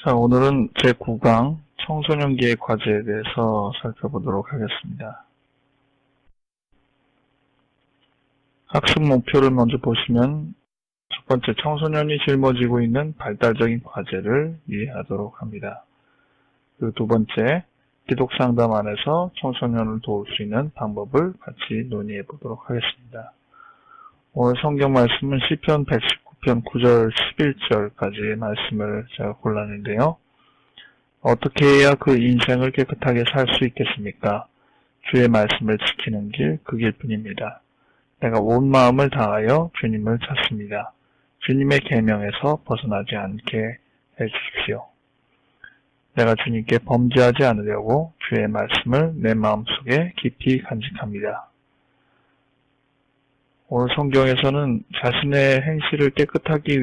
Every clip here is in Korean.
자, 오늘은 제9강 청소년기의 과제에 대해서 살펴보도록 하겠습니다. 학습 목표를 먼저 보시면 첫 번째, 청소년이 짊어지고 있는 발달적인 과제를 이해하도록 합니다. 그리고 두 번째, 기독 상담 안에서 청소년을 도울 수 있는 방법을 같이 논의해 보도록 하겠습니다. 오늘 성경 말씀은 시편 119편 9절 11절까지의 말씀을 제가 골랐는데요. 어떻게 해야 그 인생을 깨끗하게 살 수 있겠습니까? 주의 말씀을 지키는 길, 그 길뿐입니다. 내가 온 마음을 다하여 주님을 찾습니다. 주님의 계명에서 벗어나지 않게 해주십시오. 내가 주님께 범죄하지 않으려고 주의 말씀을 내 마음속에 깊이 간직합니다. 오늘 성경에서는 자신의 행실을 깨끗하게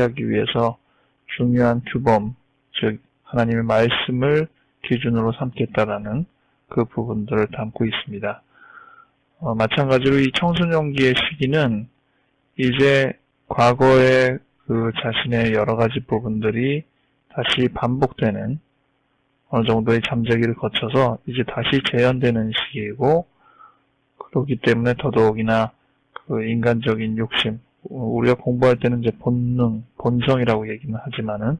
하기 위해서 중요한 규범, 즉 하나님의 말씀을 기준으로 삼겠다라는 그 부분들을 담고 있습니다. 마찬가지로 이 청소년기의 시기는 이제 과거의 그 자신의 여러 가지 부분들이 다시 반복되는 어느 정도의 잠재기를 거쳐서 이제 다시 재현되는 시기이고, 그렇기 때문에 더더욱이나 그 인간적인 욕심, 우리가 공부할 때는 이제 본능, 본성이라고 얘기는 하지만은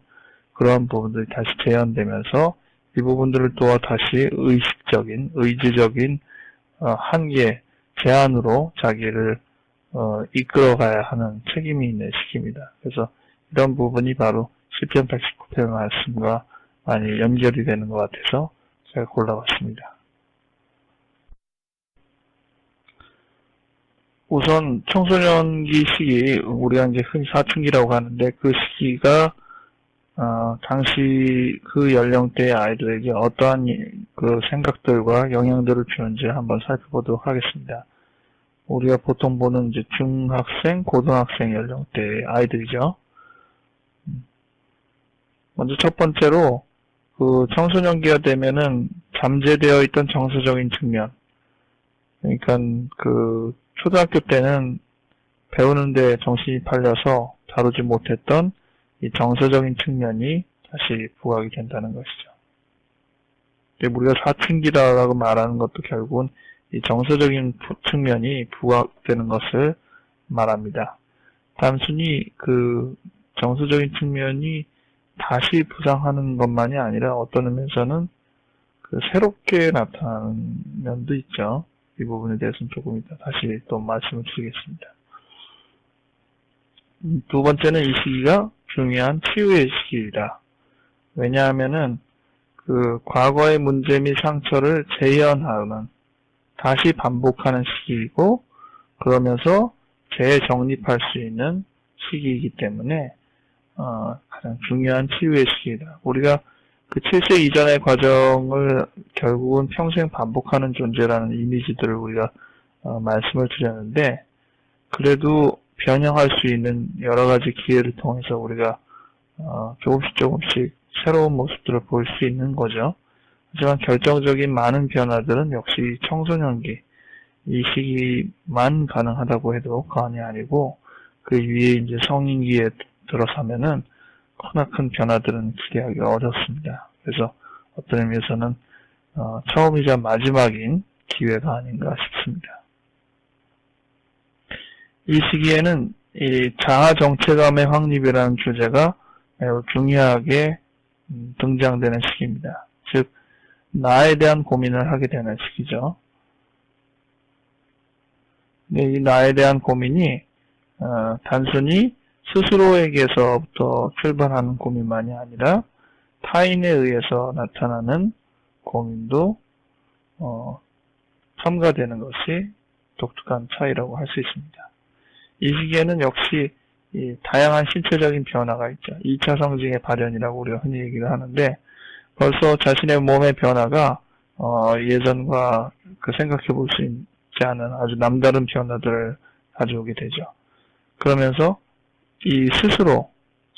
그러한 부분들이 다시 재현되면서 이 부분들을 또 다시 의식적인, 의지적인 한계, 제한으로 자기를 이끌어가야 하는 책임이 있는 시기입니다. 그래서 이런 부분이 바로 시편 119편 말씀과 많이 연결이 되는 것 같아서 제가 골라봤습니다. 우선 청소년기 시기, 우리가 이제 흔히 사춘기라고 하는데 그 시기가 당시 그 연령대의 아이들에게 어떠한 그 생각들과 영향들을 주는지 한번 살펴보도록 하겠습니다. 우리가 보통 보는 이제 중학생, 고등학생 연령대의 아이들이죠. 먼저 첫 번째로 그 청소년기가 되면은 잠재되어 있던 정서적인 측면, 그러니까 그 초등학교 때는 배우는데 정신이 팔려서 다루지 못했던 이 정서적인 측면이 다시 부각이 된다는 것이죠. 우리가 사춘기라고 말하는 것도 결국은 이 정서적인 측면이 부각되는 것을 말합니다. 단순히 그 정서적인 측면이 다시 부상하는 것만이 아니라 어떤 의미에서는 그 새롭게 나타나는 면도 있죠. 이 부분에 대해서는 조금 이따 다시 또 말씀을 드리겠습니다. 두 번째는 이 시기가 중요한 치유의 시기이다. 왜냐하면은 그 과거의 문제 및 상처를 재현하는, 다시 반복하는 시기이고, 그러면서 재정립할 수 있는 시기이기 때문에 가장 중요한 치유의 시기이다. 우리가 그 7세 이전의 과정을 결국은 평생 반복하는 존재라는 이미지들을 우리가 말씀을 드렸는데, 그래도 변형할 수 있는 여러 가지 기회를 통해서 우리가 조금씩 새로운 모습들을 볼 수 있는 거죠. 하지만 결정적인 많은 변화들은 역시 청소년기, 이 시기만 가능하다고 해도 과언이 아니고, 그 위에 이제 성인기에 들어서면은 크나큰 변화들은 기대하기가 어렵습니다. 그래서 어떤 의미에서는 처음이자 마지막인 기회가 아닌가 싶습니다. 이 시기에는 이 자아 정체감의 확립이라는 주제가 매우 중요하게 등장되는 시기입니다. 즉, 나에 대한 고민을 하게 되는 시기죠. 이 나에 대한 고민이 단순히 스스로에게서부터 출발하는 고민만이 아니라 타인에 의해서 나타나는 고민도 첨가되는 것이 독특한 차이라고 할 수 있습니다. 이 시기에는 역시 이 다양한 신체적인 변화가 있죠. 2차 성징의 발현이라고 우리가 흔히 얘기를 하는데, 벌써 자신의 몸의 변화가 예전과 그 생각해 볼 수 있지 않은 아주 남다른 변화들을 가져오게 되죠. 그러면서 이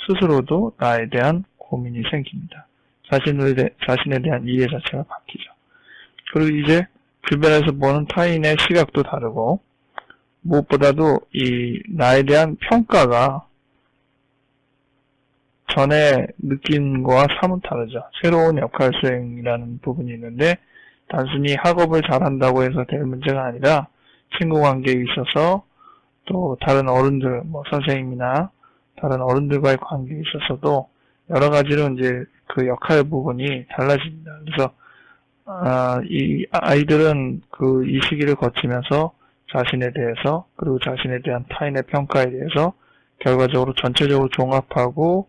스스로도 나에 대한 고민이 생깁니다. 자신에 대한 이해 자체가 바뀌죠. 그리고 이제 주변에서 보는 타인의 시각도 다르고, 무엇보다도 이 나에 대한 평가가 전에 느낀 거와 사뭇 다르죠. 새로운 역할 수행이라는 부분이 있는데 단순히 학업을 잘한다고 해서 될 문제가 아니라 친구 관계에 있어서 또 다른 어른들, 뭐 선생님이나 다른 어른들과의 관계에 있어서도 여러 가지로 이제 그 역할 부분이 달라집니다. 그래서 이 아이들은 그 이 시기를 거치면서 자신에 대해서 그리고 자신에 대한 타인의 평가에 대해서 결과적으로 전체적으로 종합하고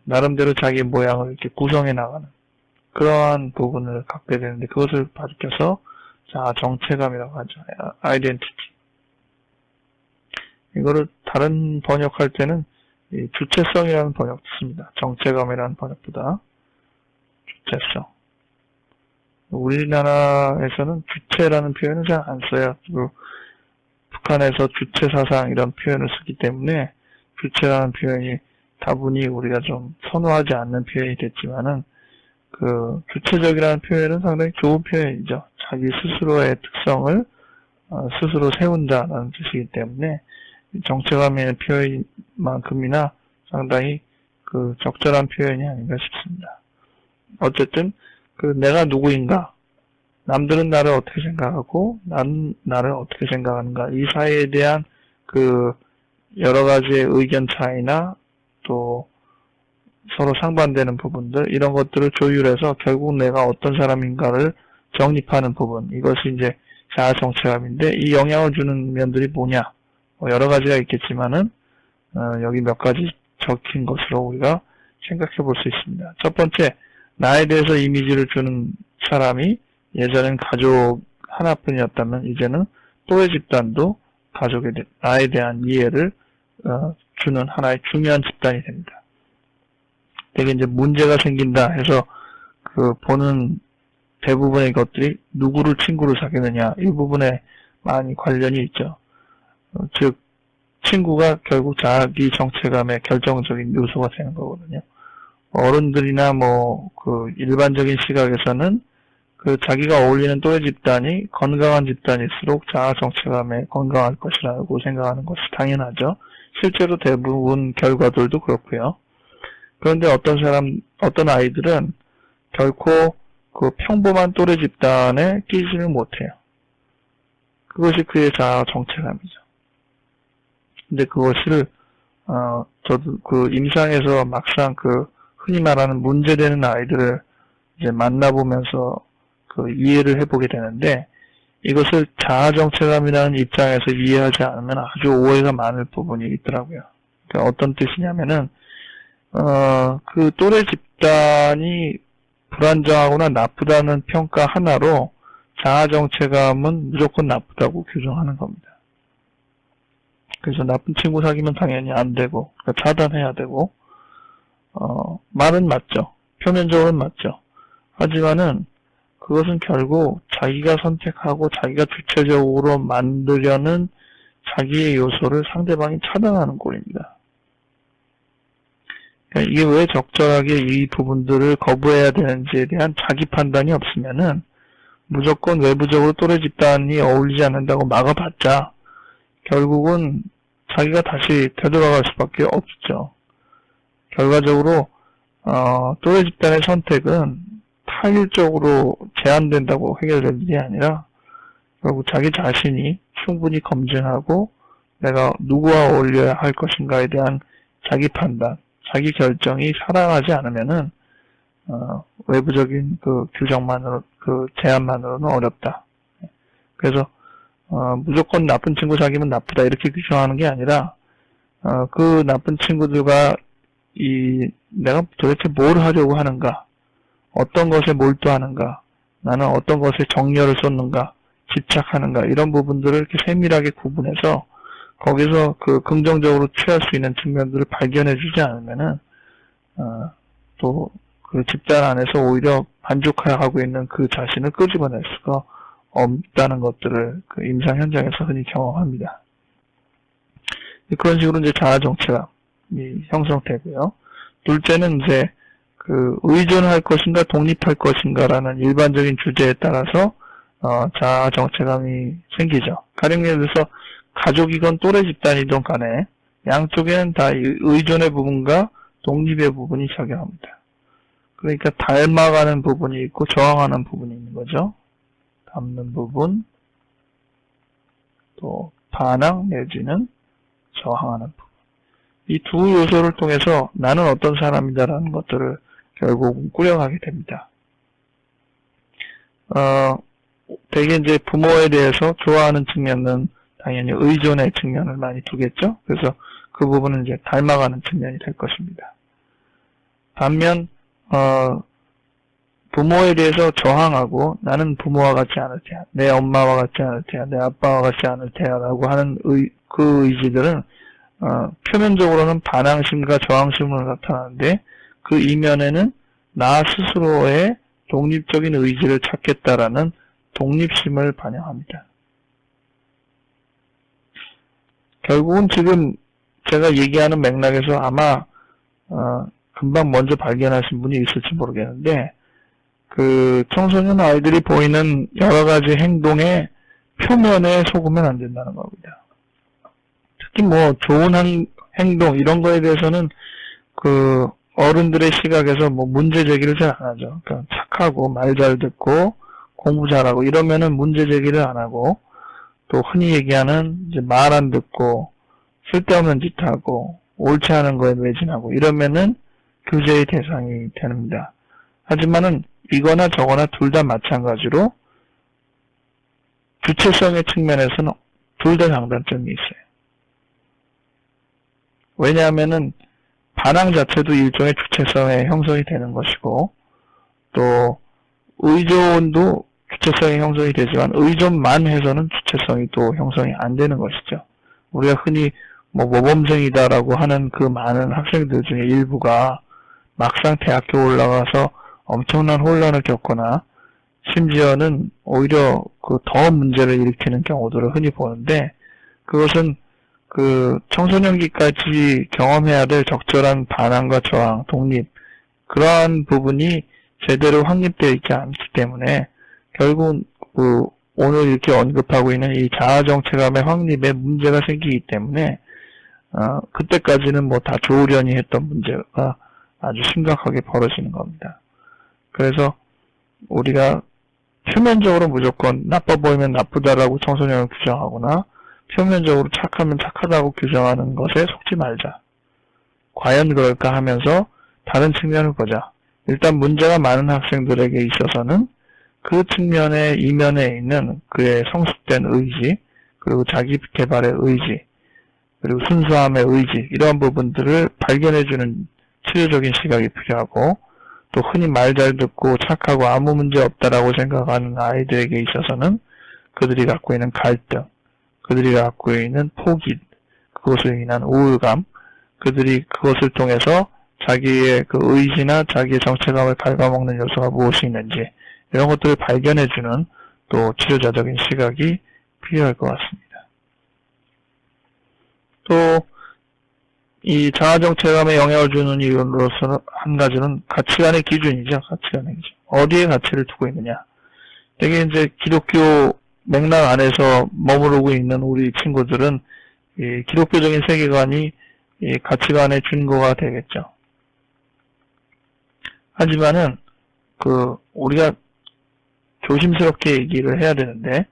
나름대로 자기 모양을 이렇게 구성해 나가는 그러한 부분을 갖게 되는데 그것을 가리켜서 자 정체감이라고 하죠. 아이덴티티. 이거를 다른 번역할 때는 이 주체성이라는 번역도 씁니다. 정체감이라는 번역보다 주체성. 우리나라에서는 주체라는 표현을 잘 안 써요. 그리고 북한에서 주체사상 이런 표현을 쓰기 때문에 주체라는 표현이 다분히 우리가 좀 선호하지 않는 표현이 됐지만은 그 주체적이라는 표현은 상당히 좋은 표현이죠. 자기 스스로의 특성을 스스로 세운다라는 뜻이기 때문에 정체감의 표현만큼이나 상당히 그 적절한 표현이 아닌가 싶습니다. 어쨌든 그 내가 누구인가, 남들은 나를 어떻게 생각하고 나는 나를 어떻게 생각하는가, 이 사이에 대한 그 여러 가지의 의견 차이나 또 서로 상반되는 부분들, 이런 것들을 조율해서 결국 내가 어떤 사람인가를 정립하는 부분, 이것이 이제 자아 정체감인데 이 영향을 주는 면들이 뭐냐, 여러 가지가 있겠지만은 여기 몇 가지 적힌 것으로 우리가 생각해 볼 수 있습니다. 첫 번째, 나에 대해서 이미지를 주는 사람이 예전엔 가족 하나뿐이었다면 이제는 또래 집단도 가족에 나에 대한 이해를 주는 하나의 중요한 집단이 됩니다. 되게 이제 문제가 생긴다 해서 그 보는 대부분의 것들이 누구를 친구로 사귀느냐 이 부분에 많이 관련이 있죠. 즉 친구가 결국 자기 정체감의 결정적인 요소가 되는 거거든요. 어른들이나 뭐 그 일반적인 시각에서는 그 자기가 어울리는 또래 집단이 건강한 집단일수록 자아 정체감에 건강할 것이라고 생각하는 것이 당연하죠. 실제로 대부분 결과들도 그렇고요. 그런데 어떤 아이들은 결코 그 평범한 또래 집단에 끼지를 못해요. 그것이 그의 자아 정체감이죠. 근데 그것을 저도 그 임상에서 막상 그 흔히 말하는 문제되는 아이들을 이제 만나보면서 그 이해를 해보게 되는데 이것을 자아 정체감이라는 입장에서 이해하지 않으면 아주 오해가 많을 부분이 있더라고요. 그러니까 어떤 뜻이냐면은 그 또래 집단이 불안정하거나 나쁘다는 평가 하나로 자아 정체감은 무조건 나쁘다고 규정하는 겁니다. 그래서 나쁜 친구 사귀면 당연히 안 되고 그러니까 차단해야 되고 말은 맞죠. 표면적으로는 맞죠. 하지만은 그것은 결국 자기가 선택하고 자기가 주체적으로 만들려는 자기의 요소를 상대방이 차단하는 꼴입니다. 그러니까 이게 왜 적절하게 이 부분들을 거부해야 되는지에 대한 자기 판단이 없으면은 무조건 외부적으로 또래 집단이 어울리지 않는다고 막아봤자 결국은 자기가 다시 되돌아갈 수밖에 없죠. 결과적으로 또래 집단의 선택은 타일적으로 제한된다고 해결될 일이 아니라 결국 자기 자신이 충분히 검증하고 내가 누구와 어울려야 할 것인가에 대한 자기 판단, 자기 결정이 살아나지 않으면은 외부적인 그 규정만으로 그 제한만으로는 어렵다. 그래서 무조건 나쁜 친구 사귀면 나쁘다 이렇게 규정하는 게 아니라 그 나쁜 친구들과 내가 도대체 뭘 하려고 하는가, 어떤 것에 몰두하는가, 나는 어떤 것에 정열을 쏟는가, 집착하는가 이런 부분들을 이렇게 세밀하게 구분해서 거기서 그 긍정적으로 취할 수 있는 측면들을 발견해주지 않으면은 또 그 집단 안에서 오히려 만족하고 있는 그 자신을 끄집어낼 수가 없다는 것들을 그 임상 현장에서 흔히 경험합니다. 그런 식으로 이제 자아 정체감이 형성되고요. 둘째는 이제 그 의존할 것인가 독립할 것인가라는 일반적인 주제에 따라서 자아 정체감이 생기죠. 가령 예를 들어서 가족이건 또래 집단이든 간에 양쪽에는 다 의존의 부분과 독립의 부분이 작용합니다. 그러니까 닮아가는 부분이 있고 저항하는 부분이 있는 거죠. 닮는 부분, 또 반항 내지는 저항하는 부분. 이 두 요소를 통해서 나는 어떤 사람이다라는 것들을 결국 꾸려가게 됩니다. 대개 이제 부모에 대해서 좋아하는 측면은 당연히 의존의 측면을 많이 두겠죠. 그래서 그 부분은 이제 닮아가는 측면이 될 것입니다. 반면 부모에 대해서 저항하고 나는 부모와 같지 않을 테야, 내 엄마와 같지 않을 테야, 내 아빠와 같지 않을 테야 라고 하는 그 의지들은 표면적으로는 반항심과 저항심으로 나타나는데 그 이면에는 나 스스로의 독립적인 의지를 찾겠다라는 독립심을 반영합니다. 결국은 지금 제가 얘기하는 맥락에서 아마 금방 먼저 발견하신 분이 있을지 모르겠는데 그 청소년 아이들이 보이는 여러 가지 행동의 표면에 속으면 안 된다는 겁니다. 특히 뭐 좋은 행동 이런 거에 대해서는 그 어른들의 시각에서 뭐 문제 제기를 잘 안 하죠. 그러니까 착하고 말 잘 듣고 공부 잘하고 이러면은 문제 제기를 안 하고 또 흔히 얘기하는 이제 말 안 듣고 쓸데없는 짓 하고 옳지 않은 거에 매진하고 이러면은 규제의 대상이 됩니다. 하지만은 이거나 저거나 둘 다 마찬가지로 주체성의 측면에서는 둘 다 장단점이 있어요. 왜냐하면은 반항 자체도 일종의 주체성의 형성이 되는 것이고 또 의존도 주체성이 형성이 되지만 의존만 해서는 주체성이 또 형성이 안 되는 것이죠. 우리가 흔히 뭐 모범생이다라고 하는 그 많은 학생들 중에 일부가 막상 대학교 올라가서 엄청난 혼란을 겪거나 심지어는 오히려 그 더 문제를 일으키는 경우들을 흔히 보는데 그것은 그 청소년기까지 경험해야 될 적절한 반항과 저항, 독립 그러한 부분이 제대로 확립되어 있지 않기 때문에 결국은 그 오늘 이렇게 언급하고 있는 이 자아정체감의 확립에 문제가 생기기 때문에 그때까지는 뭐 다 좋으려니 했던 문제가 아주 심각하게 벌어지는 겁니다. 그래서 우리가 표면적으로 무조건 나빠 보이면 나쁘다라고 청소년을 규정하거나 표면적으로 착하면 착하다고 규정하는 것에 속지 말자. 과연 그럴까 하면서 다른 측면을 보자. 일단 문제가 많은 학생들에게 있어서는 그 측면의 이면에 있는 그의 성숙된 의지, 그리고 자기 개발의 의지, 그리고 순수함의 의지 이러한 부분들을 발견해주는 치료적인 시각이 필요하고 또 흔히 말 잘 듣고 착하고 아무 문제 없다라고 생각하는 아이들에게 있어서는 그들이 갖고 있는 갈등, 그들이 갖고 있는 포기, 그것으로 인한 우울감, 그들이 그것을 통해서 자기의 그 의지나 자기의 정체감을 갉아먹는 요소가 무엇이 있는지 이런 것들을 발견해주는 또 치료자적인 시각이 필요할 것 같습니다. 또 이 자아정체감에 영향을 주는 이유로서는 한 가지는 가치관의 기준이죠. 가치관의 기준. 어디에 가치를 두고 있느냐. 되게 이제 기독교 맥락 안에서 머무르고 있는 우리 친구들은 이 기독교적인 세계관이 이 가치관의 준거가 되겠죠. 하지만은 우리가 조심스럽게 얘기를 해야 되는데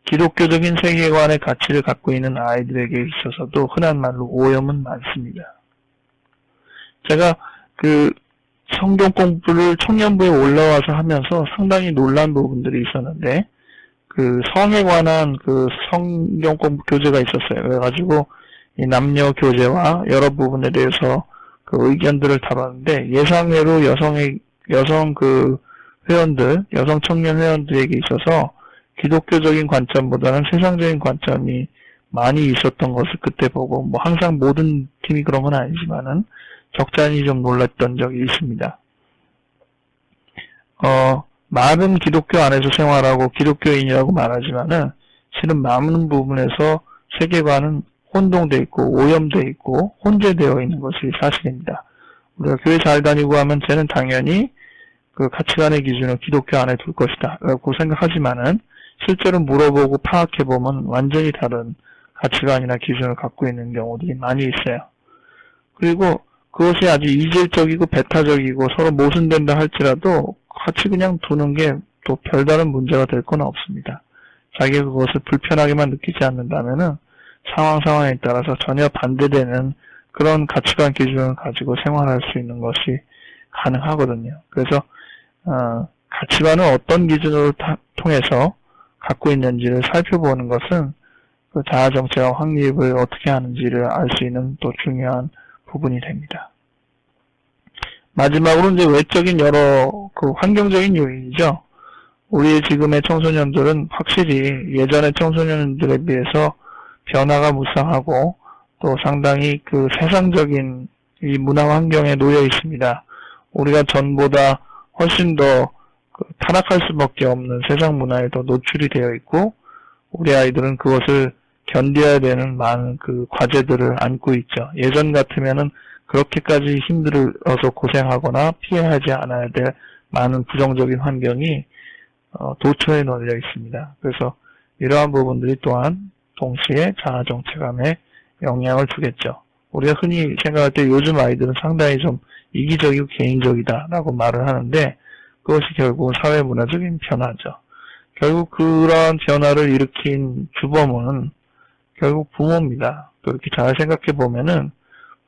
기독교적인 세계관의 가치를 갖고 있는 아이들에게 있어서도 흔한 말로 오염은 많습니다. 제가 그 성경 공부를 청년부에 올라와서 하면서 상당히 놀란 부분들이 있었는데 그 성에 관한 그 성경 공부 교재가 있었어요. 그래가지고 이 남녀 교제와 여러 부분에 대해서 그 의견들을 다뤘는데 예상외로 여성 그 회원들, 여성 청년 회원들에게 있어서 기독교적인 관점보다는 세상적인 관점이 많이 있었던 것을 그때 보고 뭐 항상 모든 팀이 그런 건 아니지만은 적잖이 좀 놀랐던 적이 있습니다. 말은 기독교 안에서 생활하고 기독교인이라고 말하지만은 실은 많은 부분에서 세계관은 혼동되어 있고 오염되어 있고 혼재되어 있는 것이 사실입니다. 우리가 교회 잘 다니고 하면 쟤는 당연히 그 가치관의 기준을 기독교 안에 둘 것이다 라고 생각하지만은 실제로 물어보고 파악해보면 완전히 다른 가치관이나 기준을 갖고 있는 경우들이 많이 있어요. 그리고 그것이 아주 이질적이고 배타적이고 서로 모순된다 할지라도 같이 그냥 두는 게 또 별다른 문제가 될 건 없습니다. 자기가 그것을 불편하게만 느끼지 않는다면은 상황에 따라서 전혀 반대되는 그런 가치관 기준을 가지고 생활할 수 있는 것이 가능하거든요. 그래서 가치관을 어떤 기준으로 통해서 갖고 있는지를 살펴보는 것은 그 자아정체와 확립을 어떻게 하는지를 알 수 있는 또 중요한 부분이 됩니다. 마지막으로 이제 외적인 여러 그 환경적인 요인이죠. 우리의 지금의 청소년들은 확실히 예전의 청소년들에 비해서 변화가 무쌍하고 또 상당히 그 세상적인 이 문화 환경에 놓여 있습니다. 우리가 전보다 훨씬 더 타락할 수밖에 없는 세상 문화에 더 노출이 되어 있고 우리 아이들은 그것을 견뎌야 되는 많은 그 과제들을 안고 있죠. 예전 같으면은 그렇게까지 힘들어서 고생하거나 피해하지 않아야 될 많은 부정적인 환경이 도처에 널려 있습니다. 그래서 이러한 부분들이 또한 동시에 자아정체감에 영향을 주겠죠. 우리가 흔히 생각할 때 요즘 아이들은 상당히 좀 이기적이고 개인적이다라고 말을 하는데 그것이 결국 사회문화적인 변화죠. 결국 그러한 변화를 일으킨 주범은 결국 부모입니다. 그렇게 잘 생각해 보면은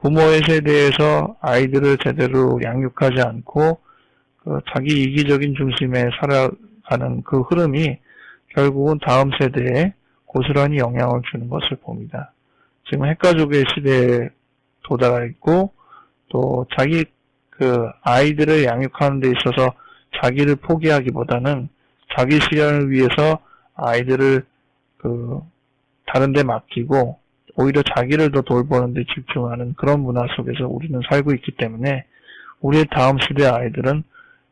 부모의 세대에서 아이들을 제대로 양육하지 않고 자기 이기적인 중심에 살아가는 그 흐름이 결국은 다음 세대에 고스란히 영향을 주는 것을 봅니다. 지금 핵가족의 시대에 도달해 있고 또 자기 그 아이들을 양육하는 데 있어서 자기를 포기하기보다는 자기 실현을 위해서 아이들을 다른 데 맡기고 오히려 자기를 더 돌보는 데 집중하는 그런 문화 속에서 우리는 살고 있기 때문에 우리의 다음 세대 아이들은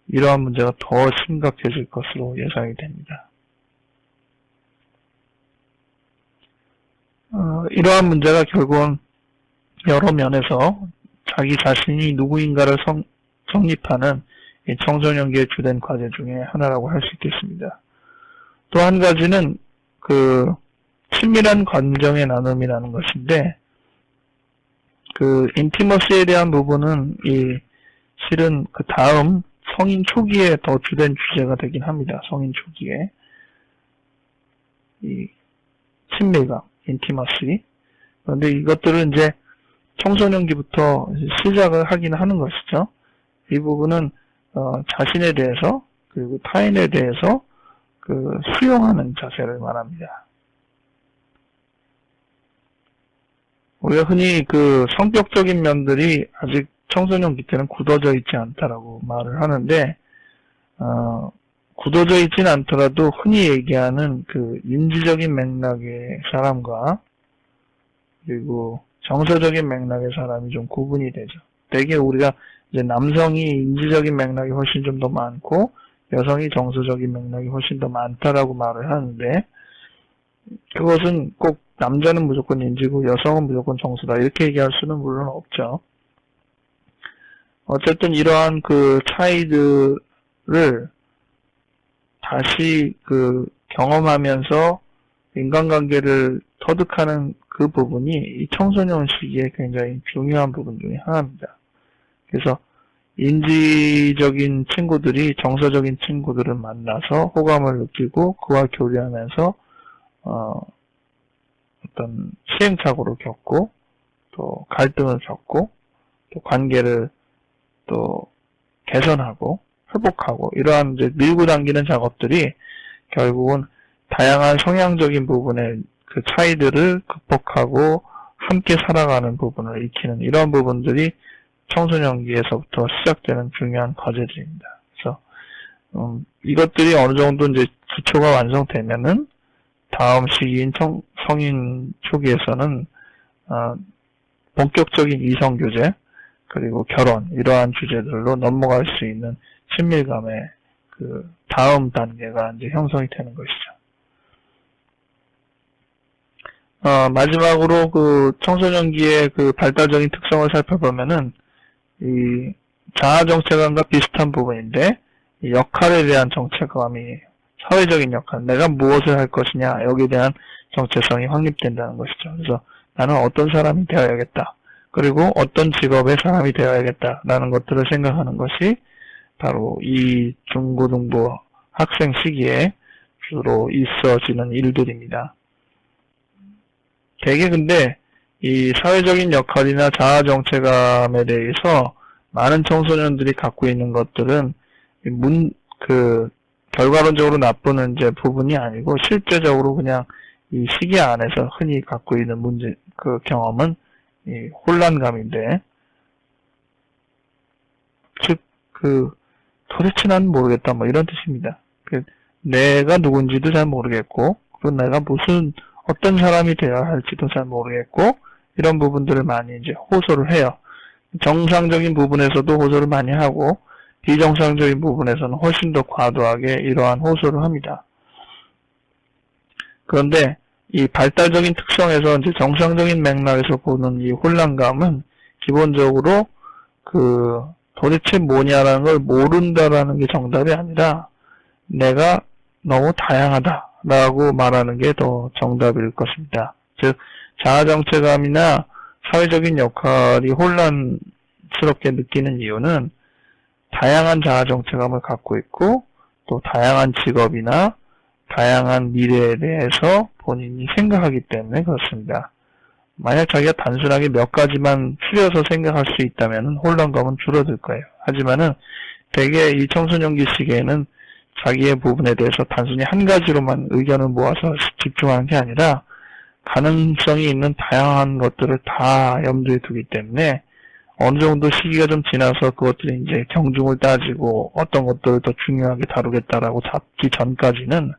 이러한 문제가 더 심각해질 것으로 예상이 됩니다. 이러한 문제가 결국은 여러 면에서 자기 자신이 누구인가를 성립하는 이 청소년기의 주된 과제 중에 하나라고 할 수 있겠습니다. 또 한 가지는 친밀한 감정의 나눔이라는 것인데 인티머시에 대한 부분은 실은 그 다음 성인 초기에 더 주된 주제가 되긴 합니다. 성인 초기에 이 친밀감, 인티머시. 그런데 이것들은 이제 청소년기부터 시작을 하긴 하는 것이죠. 이 부분은 자신에 대해서 그리고 타인에 대해서 수용하는 자세를 말합니다. 우리가 흔히 성격적인 면들이 아직 청소년기 때는 굳어져 있지 않다라고 말을 하는데 굳어져 있진 않더라도 흔히 얘기하는 인지적인 맥락의 사람과 그리고 정서적인 맥락의 사람이 좀 구분이 되죠. 대개 우리가 이제 남성이 인지적인 맥락이 훨씬 좀 더 많고 여성이 정서적인 맥락이 훨씬 더 많다라고 말을 하는데 그것은 꼭 남자는 무조건 인지고 여성은 무조건 정서다 이렇게 얘기할 수는 물론 없죠. 어쨌든 이러한 차이들을 다시 경험하면서 인간관계를 터득하는 그 부분이 이 청소년 시기에 굉장히 중요한 부분 중에 하나입니다. 그래서 인지적인 친구들이 정서적인 친구들을 만나서 호감을 느끼고 그와 교류하면서 어떤 시행착오를 겪고 또 갈등을 겪고 또 관계를 또 개선하고 회복하고 이러한 이제 밀고 당기는 작업들이 결국은 다양한 성향적인 부분의 그 차이들을 극복하고 함께 살아가는 부분을 익히는 이런 부분들이 청소년기에서부터 시작되는 중요한 과제들입니다. 그래서 이것들이 어느 정도 이제 기초가 완성되면은 다음 시기인 성인 초기에서는 본격적인 이성교제 그리고 결혼 이러한 주제들로 넘어갈 수 있는 친밀감의 다음 단계가 이제 형성이 되는 것이죠. 마지막으로 청소년기의 발달적인 특성을 살펴보면은 이 자아정체감과 비슷한 부분인데 이 역할에 대한 정체감이 사회적인 역할, 내가 무엇을 할 것이냐 여기에 대한 정체성이 확립된다는 것이죠. 그래서 나는 어떤 사람이 되어야겠다. 그리고 어떤 직업의 사람이 되어야겠다라는 것들을 생각하는 것이 바로 이 중고등부 학생 시기에 주로 있어지는 일들입니다. 대개 근데 이 사회적인 역할이나 자아정체감에 대해서 많은 청소년들이 갖고 있는 것들은 결과론적으로 나쁜 이제 부분이 아니고 실제적으로 그냥 이 시기 안에서 흔히 갖고 있는 경험은 이 혼란감인데, 즉, 도대체 난 모르겠다, 뭐 이런 뜻입니다. 내가 누군지도 잘 모르겠고, 그리고 내가 어떤 사람이 되어야 할지도 잘 모르겠고, 이런 부분들을 많이 이제 호소를 해요. 정상적인 부분에서도 호소를 많이 하고, 비정상적인 부분에서는 훨씬 더 과도하게 이러한 호소를 합니다. 그런데 이 발달적인 특성에서 이제 정상적인 맥락에서 보는 이 혼란감은 기본적으로 도대체 뭐냐라는 걸 모른다라는 게 정답이 아니라 내가 너무 다양하다라고 말하는 게 더 정답일 것입니다. 즉, 자아정체감이나 사회적인 역할이 혼란스럽게 느끼는 이유는 다양한 자아정체감을 갖고 있고 또 다양한 직업이나 다양한 미래에 대해서 본인이 생각하기 때문에 그렇습니다. 만약 자기가 단순하게 몇 가지만 추려서 생각할 수 있다면 혼란감은 줄어들 거예요. 하지만은 대개 이 청소년기 시기에는 자기의 부분에 대해서 단순히 한 가지로만 의견을 모아서 집중하는 게 아니라 가능성이 있는 다양한 것들을 다 염두에 두기 때문에 어느 정도 시기가 좀 지나서 그것들이 이제 경중을 따지고 어떤 것들을 더 중요하게 다루겠다라고 잡기 전까지는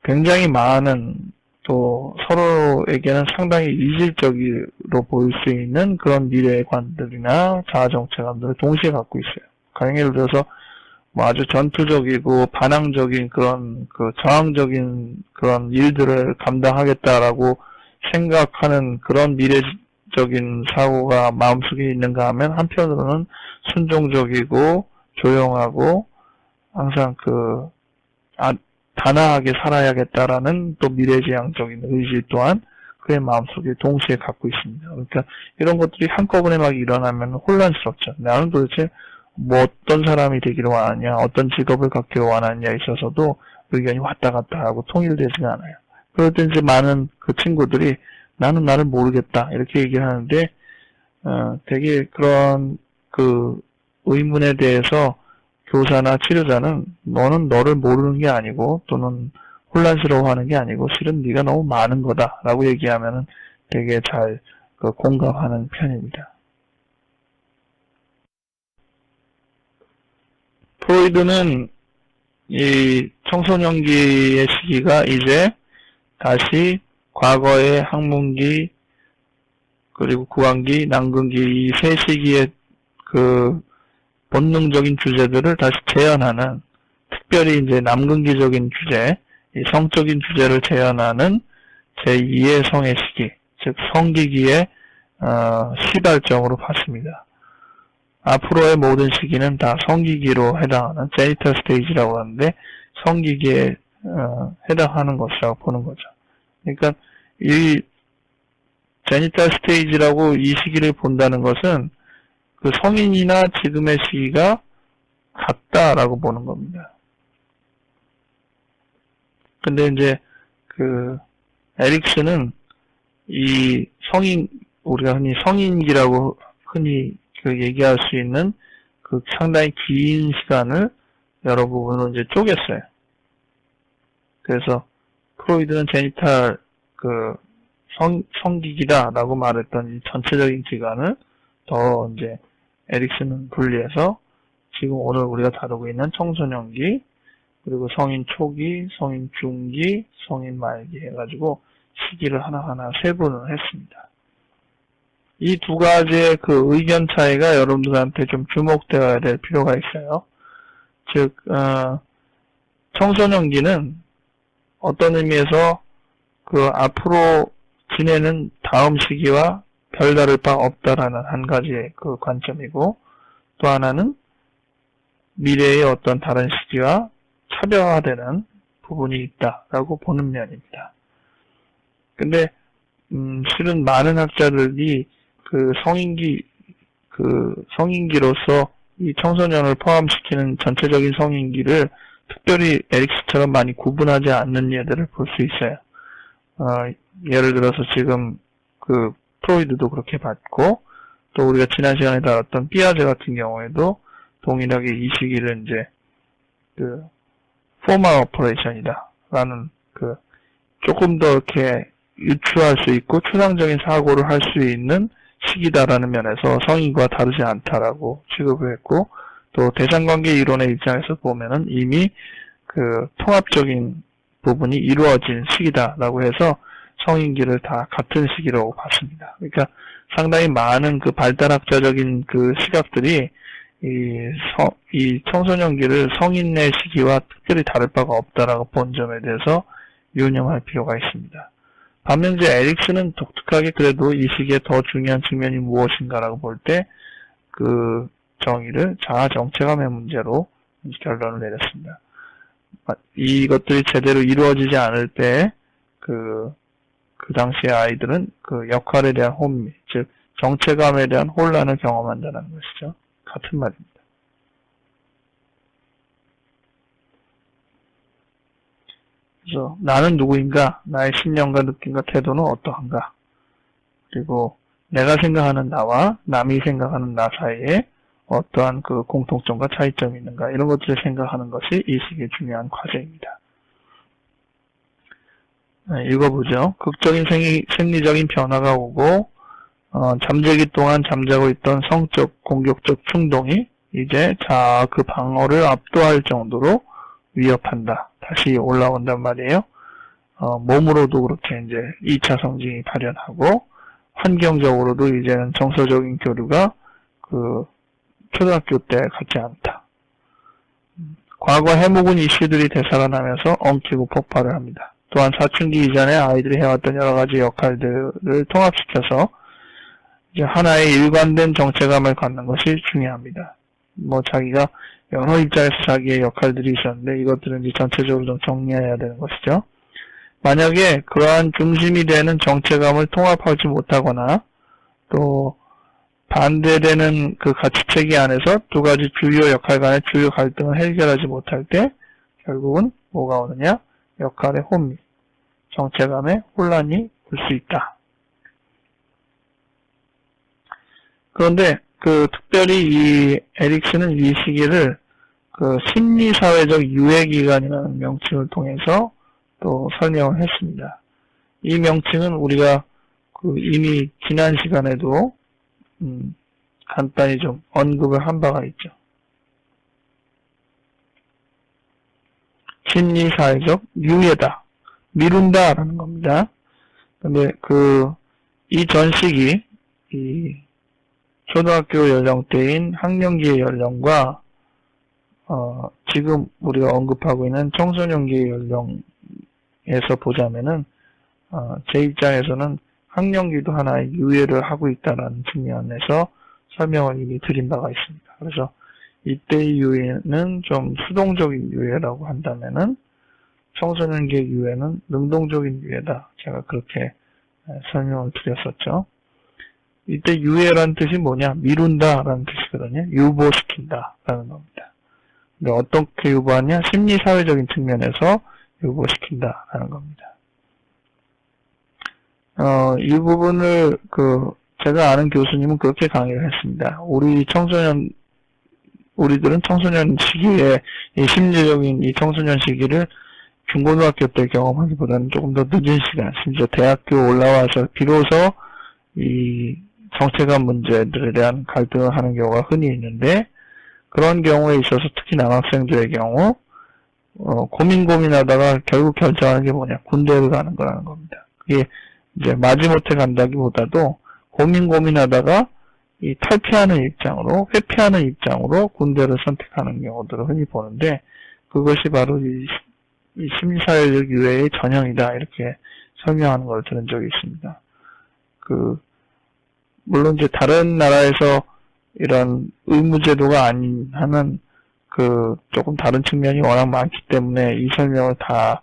굉장히 많은 또 서로에게는 상당히 이질적으로 보일 수 있는 그런 미래의 관들이나 자아정체감들을 동시에 갖고 있어요. 가령 예를 들어서 뭐 아주 전투적이고 반항적인 그런 저항적인 그런 일들을 감당하겠다라고 생각하는 그런 미래적인 사고가 마음속에 있는가 하면 한편으로는 순종적이고 조용하고 항상 단아하게 살아야겠다라는 또 미래지향적인 의지 또한 그의 마음속에 동시에 갖고 있습니다. 그러니까 이런 것들이 한꺼번에 막 일어나면 혼란스럽죠. 나는 도대체 뭐 어떤 사람이 되기를 원하냐, 어떤 직업을 갖기를 원하냐에 있어서도 의견이 왔다 갔다 하고 통일되지가 않아요. 그럴 때 이제 많은 친구들이 나는 나를 모르겠다 이렇게 얘기를 하는데 되게 그런 의문에 대해서 교사나 치료자는 너는 너를 모르는 게 아니고 또는 혼란스러워하는 게 아니고 실은 네가 너무 많은 거다라고 얘기하면은 되게 잘 공감하는 편입니다. 프로이드는 이 청소년기의 시기가 이제 다시 과거의 학문기 그리고 구강기, 난근기 이 세 시기의 본능적인 주제들을 다시 재현하는, 특별히 이제 남근기적인 주제, 이 성적인 주제를 재현하는 제2의 성의 시기, 즉 성기기의 시발점으로 봤습니다. 앞으로의 모든 시기는 다 성기기로 해당하는 제니털 스테이지라고 하는데 성기기에 해당하는 것이라고 보는 거죠. 그러니까 이 제니털 스테이지라고 이 시기를 본다는 것은 성인이나 지금의 시기가 같다라고 보는 겁니다. 근데 이제 에릭슨은 이 우리가 흔히 성인기라고 흔히 얘기할 수 있는 상당히 긴 시간을 여러 부분으로 이제 쪼갰어요. 그래서 프로이드는 제니탈 성기기다라고 말했던 이 전체적인 기간을 더 이제 에릭슨은 분리해서 지금 오늘 우리가 다루고 있는 청소년기, 그리고 성인 초기, 성인 중기, 성인 말기 해가지고 시기를 하나하나 세분을 했습니다. 이 두 가지의 의견 차이가 여러분들한테 좀 주목되어야 될 필요가 있어요. 즉, 청소년기는 어떤 의미에서 앞으로 지내는 다음 시기와 별다를 바 없다라는 한 가지의 관점이고, 또 하나는 미래의 어떤 다른 시기와 차별화되는 부분이 있다라고 보는 면입니다. 근데 실은 많은 학자들이 성인기로서 이 청소년을 포함시키는 전체적인 성인기를 특별히 에릭스처럼 많이 구분하지 않는 예들을 볼 수 있어요. 예를 들어서 지금 프로이드도 그렇게 봤고, 또 우리가 지난 시간에 다뤘던 피아제 같은 경우에도 동일하게 이 시기를 이제 포멀 오퍼레이션이다 라는 조금 더 이렇게 유추할 수 있고 추상적인 사고를 할 수 있는 시기다라는 면에서 성인과 다르지 않다라고 취급을 했고, 또 대상관계 이론의 입장에서 보면은 이미 통합적인 부분이 이루어진 시기다라고 해서 성인기를 다 같은 시기라고 봤습니다. 그러니까 상당히 많은 발달학자적인 시각들이 이 청소년기를 성인의 시기와 특별히 다를 바가 없다라고 본 점에 대해서 유념할 필요가 있습니다. 반면 이제 에릭슨은 독특하게 그래도 이 시기에 더 중요한 측면이 무엇인가라고 볼 때 정의를 자아 정체감의 문제로 결론을 내렸습니다. 이것들이 제대로 이루어지지 않을 때 그 당시의 아이들은 역할에 대한 혼미, 즉 정체감에 대한 혼란을 경험한다는 것이죠. 같은 말입니다. 그래서 나는 누구인가, 나의 신념과 느낌과 태도는 어떠한가, 그리고 내가 생각하는 나와 남이 생각하는 나 사이에 어떠한 공통점과 차이점이 있는가, 이런 것들을 생각하는 것이 이 시기의 중요한 과제입니다. 읽어보죠. 극적인 생리적인 변화가 오고 잠재기 동안 잠자고 있던 성적, 공격적 충동이 이제 자아 그 방어를 압도할 정도로 위협한다. 다시 올라온단 말이에요. 몸으로도 그렇게 이제 2차 성징이 발현하고, 환경적으로도 이제는 정서적인 교류가 초등학교 때 같지 않다. 과거 해묵은 이슈들이 되살아나면서 엉키고 폭발을 합니다. 또한 사춘기 이전에 아이들이 해왔던 여러 가지 역할들을 통합시켜서 이제 하나의 일관된 정체감을 갖는 것이 중요합니다. 자기가 여러 입장에서 자기의 역할들이 있었는데 이것들은 이제 전체적으로 좀 정리해야 되는 것이죠. 만약에 그러한 중심이 되는 정체감을 통합하지 못하거나 또 반대되는 가치체계 안에서 두 가지 주요 역할 간의 주요 갈등을 해결하지 못할 때 결국은 뭐가 오느냐? 역할의 혼미, 정체감의 혼란이 올 수 있다. 그런데 특별히 이 에릭슨은 이 시기를 심리사회적 유예기간이라는 명칭을 통해서 또 설명을 했습니다. 이 명칭은 우리가 이미 지난 시간에도 간단히 좀 언급을 한 바가 있죠. 심리사회적 유예다, 미룬다 라는 겁니다. 근데 이 전 시기, 이 초등학교 연령대인 학령기의 연령과 지금 우리가 언급하고 있는 청소년기의 연령에서 보자면은 제 입장에서는 학령기도 하나의 유예를 하고 있다는 측면에서 설명을 이미 드린 바가 있습니다. 그래서 이때의 유예는 좀 수동적인 유예라고 한다면은 청소년기의 유예는 능동적인 유예다. 제가 그렇게 설명을 드렸었죠. 이때 유예라는 뜻이 뭐냐? 미룬다라는 뜻이거든요. 유보시킨다라는 겁니다. 근데 어떻게 유보하냐? 심리사회적인 측면에서 유보시킨다라는 겁니다. 이 부분을 제가 아는 교수님은 그렇게 강의를 했습니다. 우리들은 청소년 시기에 이 심리적인 이 청소년 시기를 중고등학교 때 경험하기보다는 조금 더 늦은 시간, 심지어 대학교 올라와서 비로소 이 정체감 문제들에 대한 갈등을 하는 경우가 흔히 있는데, 그런 경우에 있어서 특히 남학생들의 경우 고민하다가 결국 결정하는 게 뭐냐? 군대를 가는 거라는 겁니다. 그게 이제 마지못해 간다기보다도 고민하다가 이 탈피하는 입장으로, 회피하는 입장으로 군대를 선택하는 경우들을 흔히 보는데, 그것이 바로 이 심리사회적 유해의 전형이다, 이렇게 설명하는 걸 들은 적이 있습니다. 물론 이제 다른 나라에서 이런 의무제도가 아닌 하는 조금 다른 측면이 워낙 많기 때문에 이 설명을 다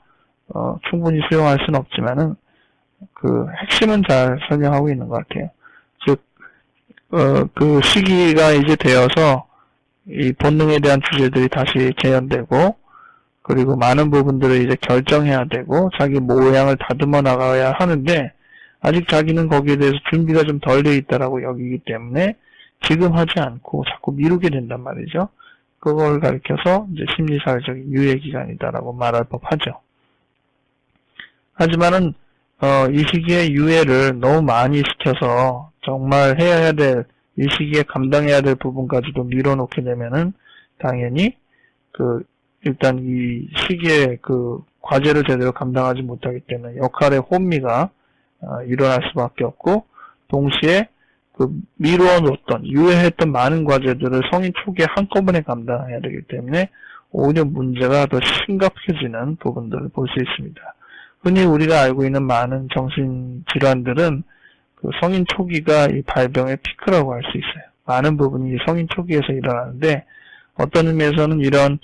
충분히 수용할 수는 없지만은 핵심은 잘 설명하고 있는 것 같아요. 즉 그 시기가 이제 되어서 이 본능에 대한 주제들이 다시 재현되고, 그리고 많은 부분들을 이제 결정해야 되고, 자기 모양을 다듬어 나가야 하는데, 아직 자기는 거기에 대해서 준비가 좀 덜 돼 있다라고 여기기 때문에, 지금 하지 않고 자꾸 미루게 된단 말이죠. 그걸 가리켜서 이제 심리사회적인 유예기간이다라고 말할 법하죠. 하지만은, 이 시기에 유예를 너무 많이 시켜서 정말 해야 될, 이 시기에 감당해야 될 부분까지도 밀어놓게 되면은 당연히 일단 이 시기에 과제를 제대로 감당하지 못하기 때문에 역할의 혼미가 일어날 수밖에 없고, 동시에 미루어 놓았던, 유예했던 많은 과제들을 성인 초기에 한꺼번에 감당해야 되기 때문에 오히려 문제가 더 심각해지는 부분들을 볼 수 있습니다. 흔히 우리가 알고 있는 많은 정신질환들은 성인 초기가 이 발병의 피크라고 할 수 있어요. 많은 부분이 성인 초기에서 일어나는데, 어떤 의미에서는 이런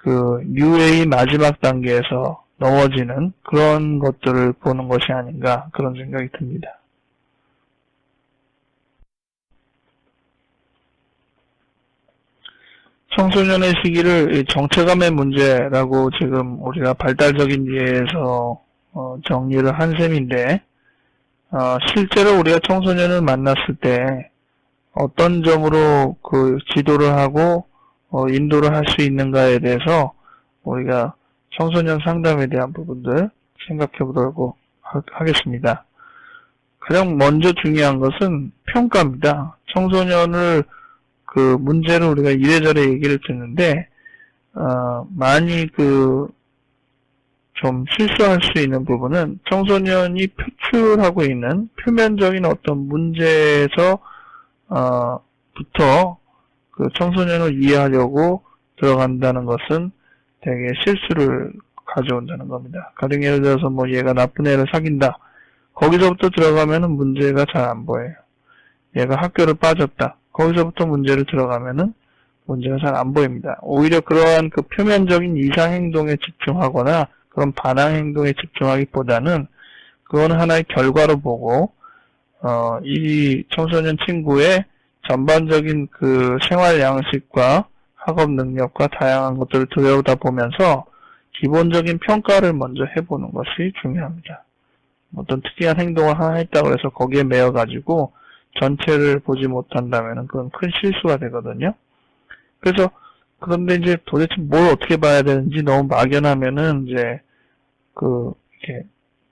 유해의 마지막 단계에서 넘어지는 그런 것들을 보는 것이 아닌가, 그런 생각이 듭니다. 청소년의 시기를 정체감의 문제라고 지금 우리가 발달적인 이해에서 정리를 한 셈인데, 실제로 우리가 청소년을 만났을 때 어떤 점으로 지도를 하고 인도를 할 수 있는가에 대해서 우리가 청소년 상담에 대한 부분들 생각해 보도록 하겠습니다. 가장 먼저 중요한 것은 평가입니다. 청소년을 문제를 우리가 이래저래 얘기를 듣는데, 많이 좀 실수할 수 있는 부분은 청소년이 표출하고 있는 표면적인 어떤 문제에서, 부터 청소년을 이해하려고 들어간다는 것은 되게 실수를 가져온다는 겁니다. 가령 예를 들어서 얘가 나쁜 애를 사귄다. 거기서부터 들어가면은 문제가 잘 안 보여요. 얘가 학교를 빠졌다. 거기서부터 문제를 들어가면은 문제가 잘 안 보입니다. 오히려 그러한 표면적인 이상 행동에 집중하거나 그런 반항 행동에 집중하기보다는 그건 하나의 결과로 보고, 이 청소년 친구의 전반적인 생활 양식과 학업 능력과 다양한 것들을 들여다보면서 기본적인 평가를 먼저 해보는 것이 중요합니다. 어떤 특이한 행동을 하나 했다고 해서 거기에 매여가지고 전체를 보지 못한다면 그건 큰 실수가 되거든요. 그래서 그런데 이제 도대체 뭘 어떻게 봐야 되는지 너무 막연하면은 이제 이렇게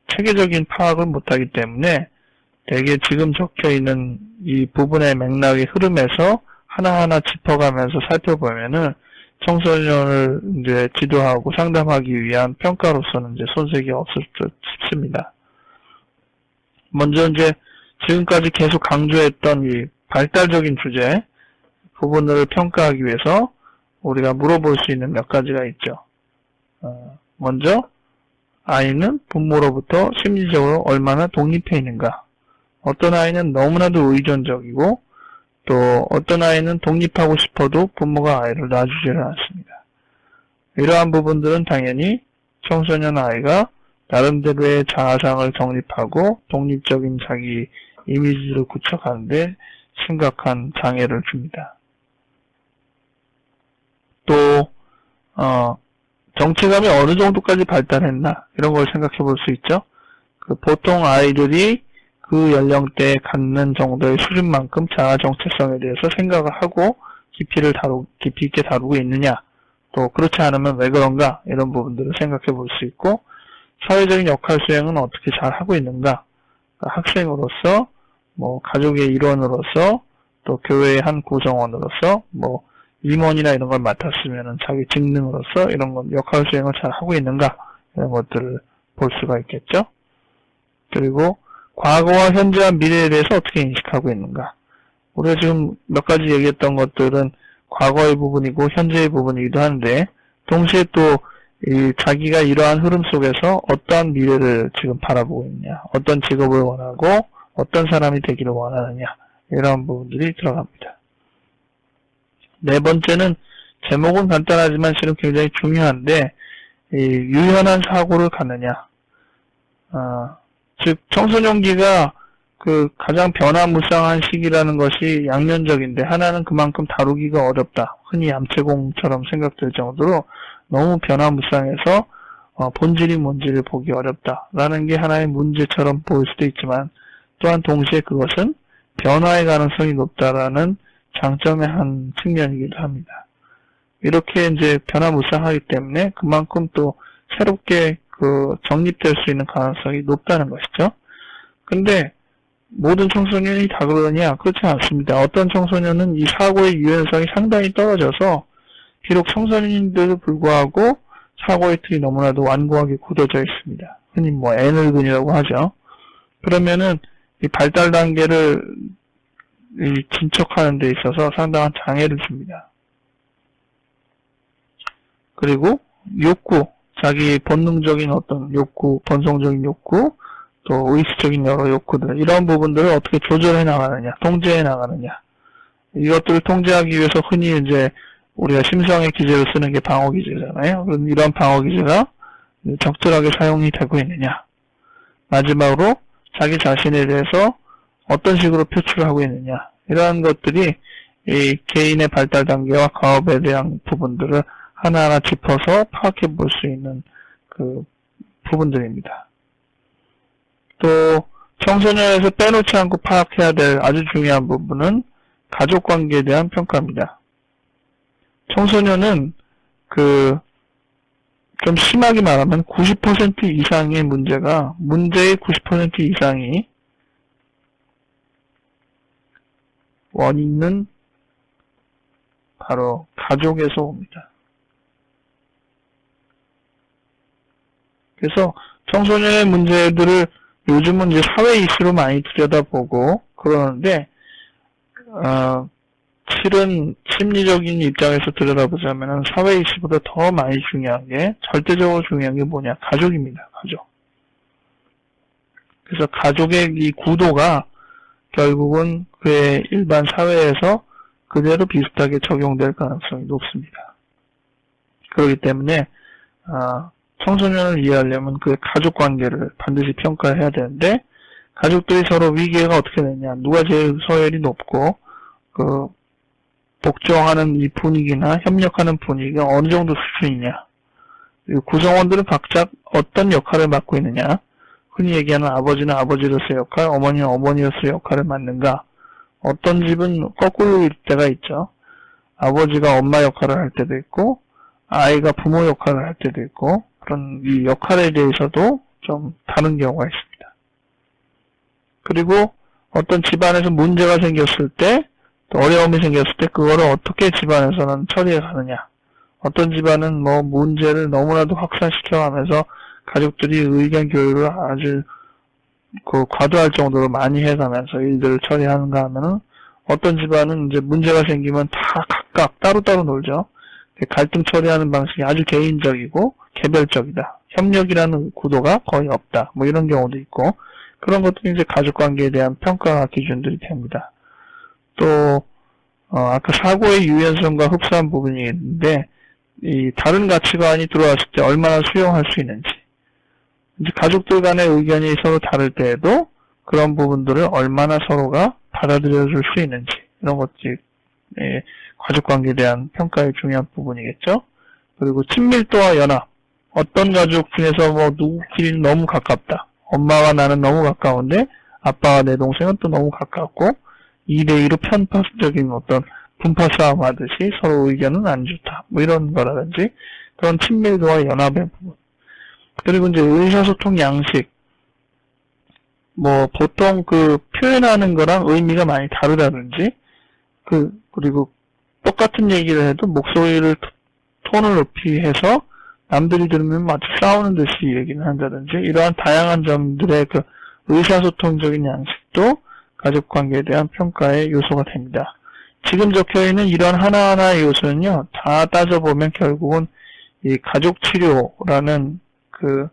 체계적인 파악을 못하기 때문에 되게 지금 적혀 있는 이 부분의 맥락의 흐름에서 하나하나 짚어가면서 살펴보면은 청소년을 이제 지도하고 상담하기 위한 평가로서는 이제 손색이 없을 듯 싶습니다. 먼저 이제 지금까지 계속 강조했던 이 발달적인 주제 부분을 평가하기 위해서 우리가 물어볼 수 있는 몇 가지가 있죠. 먼저 아이는 부모로부터 심리적으로 얼마나 독립해 있는가. 어떤 아이는 너무나도 의존적이고 또 어떤 아이는 독립하고 싶어도 부모가 아이를 놔주지를 않습니다. 이러한 부분들은 당연히 청소년 아이가 나름대로의 자아상을 정립하고 독립적인 자기 이미지를 구축하는데 심각한 장애를 줍니다. 또 정체감이 어느 정도까지 발달했나 이런 걸 생각해 볼 수 있죠. 보통 아이들이 그 연령대에 갖는 정도의 수준만큼 자아 정체성에 대해서 생각을 하고 깊이 있게 다루고 있느냐, 또 그렇지 않으면 왜 그런가 이런 부분들을 생각해 볼 수 있고, 사회적인 역할 수행은 어떻게 잘 하고 있는가, 학생으로서, 가족의 일원으로서, 또 교회의 한 구성원으로서, 임원이나 이런 걸 맡았으면 자기 직능으로서 이런 건 역할 수행을 잘 하고 있는가 이런 것들을 볼 수가 있겠죠. 그리고 과거와 현재와 미래에 대해서 어떻게 인식하고 있는가. 우리가 지금 몇 가지 얘기했던 것들은 과거의 부분이고 현재의 부분이기도 한데, 동시에 또 자기가 이러한 흐름 속에서 어떠한 미래를 지금 바라보고 있느냐, 어떤 직업을 원하고 어떤 사람이 되기를 원하느냐, 이런 부분들이 들어갑니다. 네 번째는 제목은 간단하지만 실은 굉장히 중요한데, 유연한 사고를 갖느냐. 즉 청소년기가 그 가장 변화무쌍한 시기라는 것이 양면적인데 하나는 그만큼 다루기가 어렵다. 흔히 암체공처럼 생각될 정도로 너무 변화무쌍해서 본질이 뭔지를 보기 어렵다라는 게 하나의 문제처럼 보일 수도 있지만 또한 동시에 그것은 변화의 가능성이 높다라는 장점의 한 측면이기도 합니다. 이렇게 이제 변화무쌍하기 때문에 그만큼 또 새롭게 그 정립될 수 있는 가능성이 높다는 것이죠. 근데 모든 청소년이 다 그러냐? 그렇지 않습니다. 어떤 청소년은 이 사고의 유연성이 상당히 떨어져서 비록 청소년인데도 불구하고 사고의 틀이 너무나도 완고하게 굳어져 있습니다. 흔히 뭐 애늙은이라고 하죠. 그러면은 이 발달 단계를 진척하는 데 있어서 상당한 장애를 줍니다. 그리고 욕구, 자기 본능적인 어떤 욕구, 본성적인 욕구, 또 의식적인 여러 욕구들, 이런 부분들을 어떻게 조절해 나가느냐, 통제해 나가느냐. 이것들을 통제하기 위해서 흔히 이제 우리가 심성의 기제를 쓰는 게 방어 기제잖아요. 그럼 이런 방어 기제가 적절하게 사용이 되고 있느냐. 마지막으로 자기 자신에 대해서 어떤 식으로 표출을 하고 있느냐. 이러한 것들이 이 개인의 발달 단계와 과업에 대한 부분들을 하나하나 짚어서 파악해 볼 수 있는 그 부분들입니다. 또 청소년에서 빼놓지 않고 파악해야 될 아주 중요한 부분은 가족관계에 대한 평가입니다. 청소년은 좀 심하게 말하면 90% 이상의 문제의 90% 이상이 원인은 바로 가족에서 옵니다. 그래서 청소년의 문제들을 요즘은 이제 사회 이슈로 많이 들여다보고 그러는데, 실은 심리적인 입장에서 들여다보자면 사회 이슈보다 더 많이 중요한 게, 절대적으로 중요한 게 뭐냐? 가족입니다. 가족. 그래서 가족의 이 구도가 결국은 그의 일반 사회에서 그대로 비슷하게 적용될 가능성이 높습니다. 그렇기 때문에 청소년을 이해하려면 그 가족관계를 반드시 평가해야 되는데, 가족들이 서로 위계가 어떻게 되냐, 누가 제일 서열이 높고 그 복종하는 이 분위기나 협력하는 분위기가 어느 정도 수준이냐, 그리고 구성원들은 각자 어떤 역할을 맡고 있느냐, 흔히 얘기하는 아버지는 아버지로서의 역할, 어머니는 어머니로서의 역할을 맡는가. 어떤 집은 거꾸로일 때가 있죠. 아버지가 엄마 역할을 할 때도 있고 아이가 부모 역할을 할 때도 있고, 그런 이 역할에 대해서도 좀 다른 경우가 있습니다. 그리고 어떤 집안에서 문제가 생겼을 때, 또 어려움이 생겼을 때 그거를 어떻게 집안에서는 처리해 가느냐. 어떤 집안은 뭐 문제를 너무나도 확산시켜 가면서 가족들이 의견 교류를 아주 과도할 정도로 많이 해가면서 일들을 처리하는가 하면은, 어떤 집안은 이제 문제가 생기면 다 각각 따로따로 놀죠. 갈등 처리하는 방식이 아주 개인적이고 개별적이다. 협력이라는 구도가 거의 없다. 뭐 이런 경우도 있고, 그런 것들이 이제 가족관계에 대한 평가 기준들이 됩니다. 또 아까 사고의 유연성과 흡사한 부분이 있는데, 이 다른 가치관이 들어왔을 때 얼마나 수용할 수 있는지, 이제 가족들 간의 의견이 서로 다를 때에도 그런 부분들을 얼마나 서로가 받아들여줄 수 있는지, 이런 것들이 가족관계에 대한 평가의 중요한 부분이겠죠. 그리고 친밀도와 연합, 어떤 가족 중에서 뭐 누구끼리는 너무 가깝다, 엄마와 나는 너무 가까운데 아빠와 내 동생은 또 너무 가깝고 2대2로 편파적인 어떤 분파 싸움 하듯이 서로 의견은 안 좋다, 뭐 이런 거라든지 그런 친밀도와 연합의 부분. 그리고 이제 의사소통 양식, 뭐 보통 그 표현하는 거랑 의미가 많이 다르다든지, 그리고 똑같은 얘기를 해도 목소리를 톤을 높이 해서 남들이 들으면 마치 싸우는 듯이 얘기를 한다든지, 이러한 다양한 점들의 그 의사소통적인 양식도 가족관계에 대한 평가의 요소가 됩니다. 지금 적혀있는 이런 하나하나의 요소는요, 다 따져보면 결국은 이 가족치료라는 그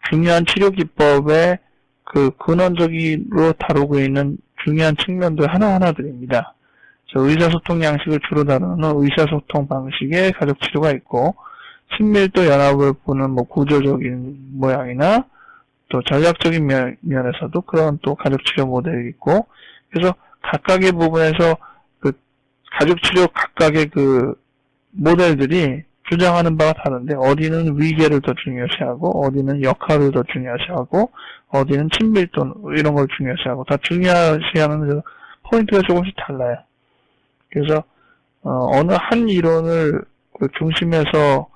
중요한 치료 기법의 그 근원적으로 다루고 있는 중요한 측면들 하나하나들입니다. 의사소통 양식을 주로 다루는 의사소통 방식의 가족치료가 있고, 친밀도 연합을 보는 뭐 구조적인 모양이나 또 전략적인 면에서도 그런 또 가족치료 모델이 있고, 그래서 각각의 부분에서 그 가족치료 각각의 그 모델들이 주장하는 바가 다른데, 어디는 위계를 더 중요시하고, 어디는 역할을 더 중요시하고, 어디는 친밀도 이런 걸 중요시하고, 다 중요시하는 포인트가 조금씩 달라요. 그래서 어느 한 이론을 그 중심에서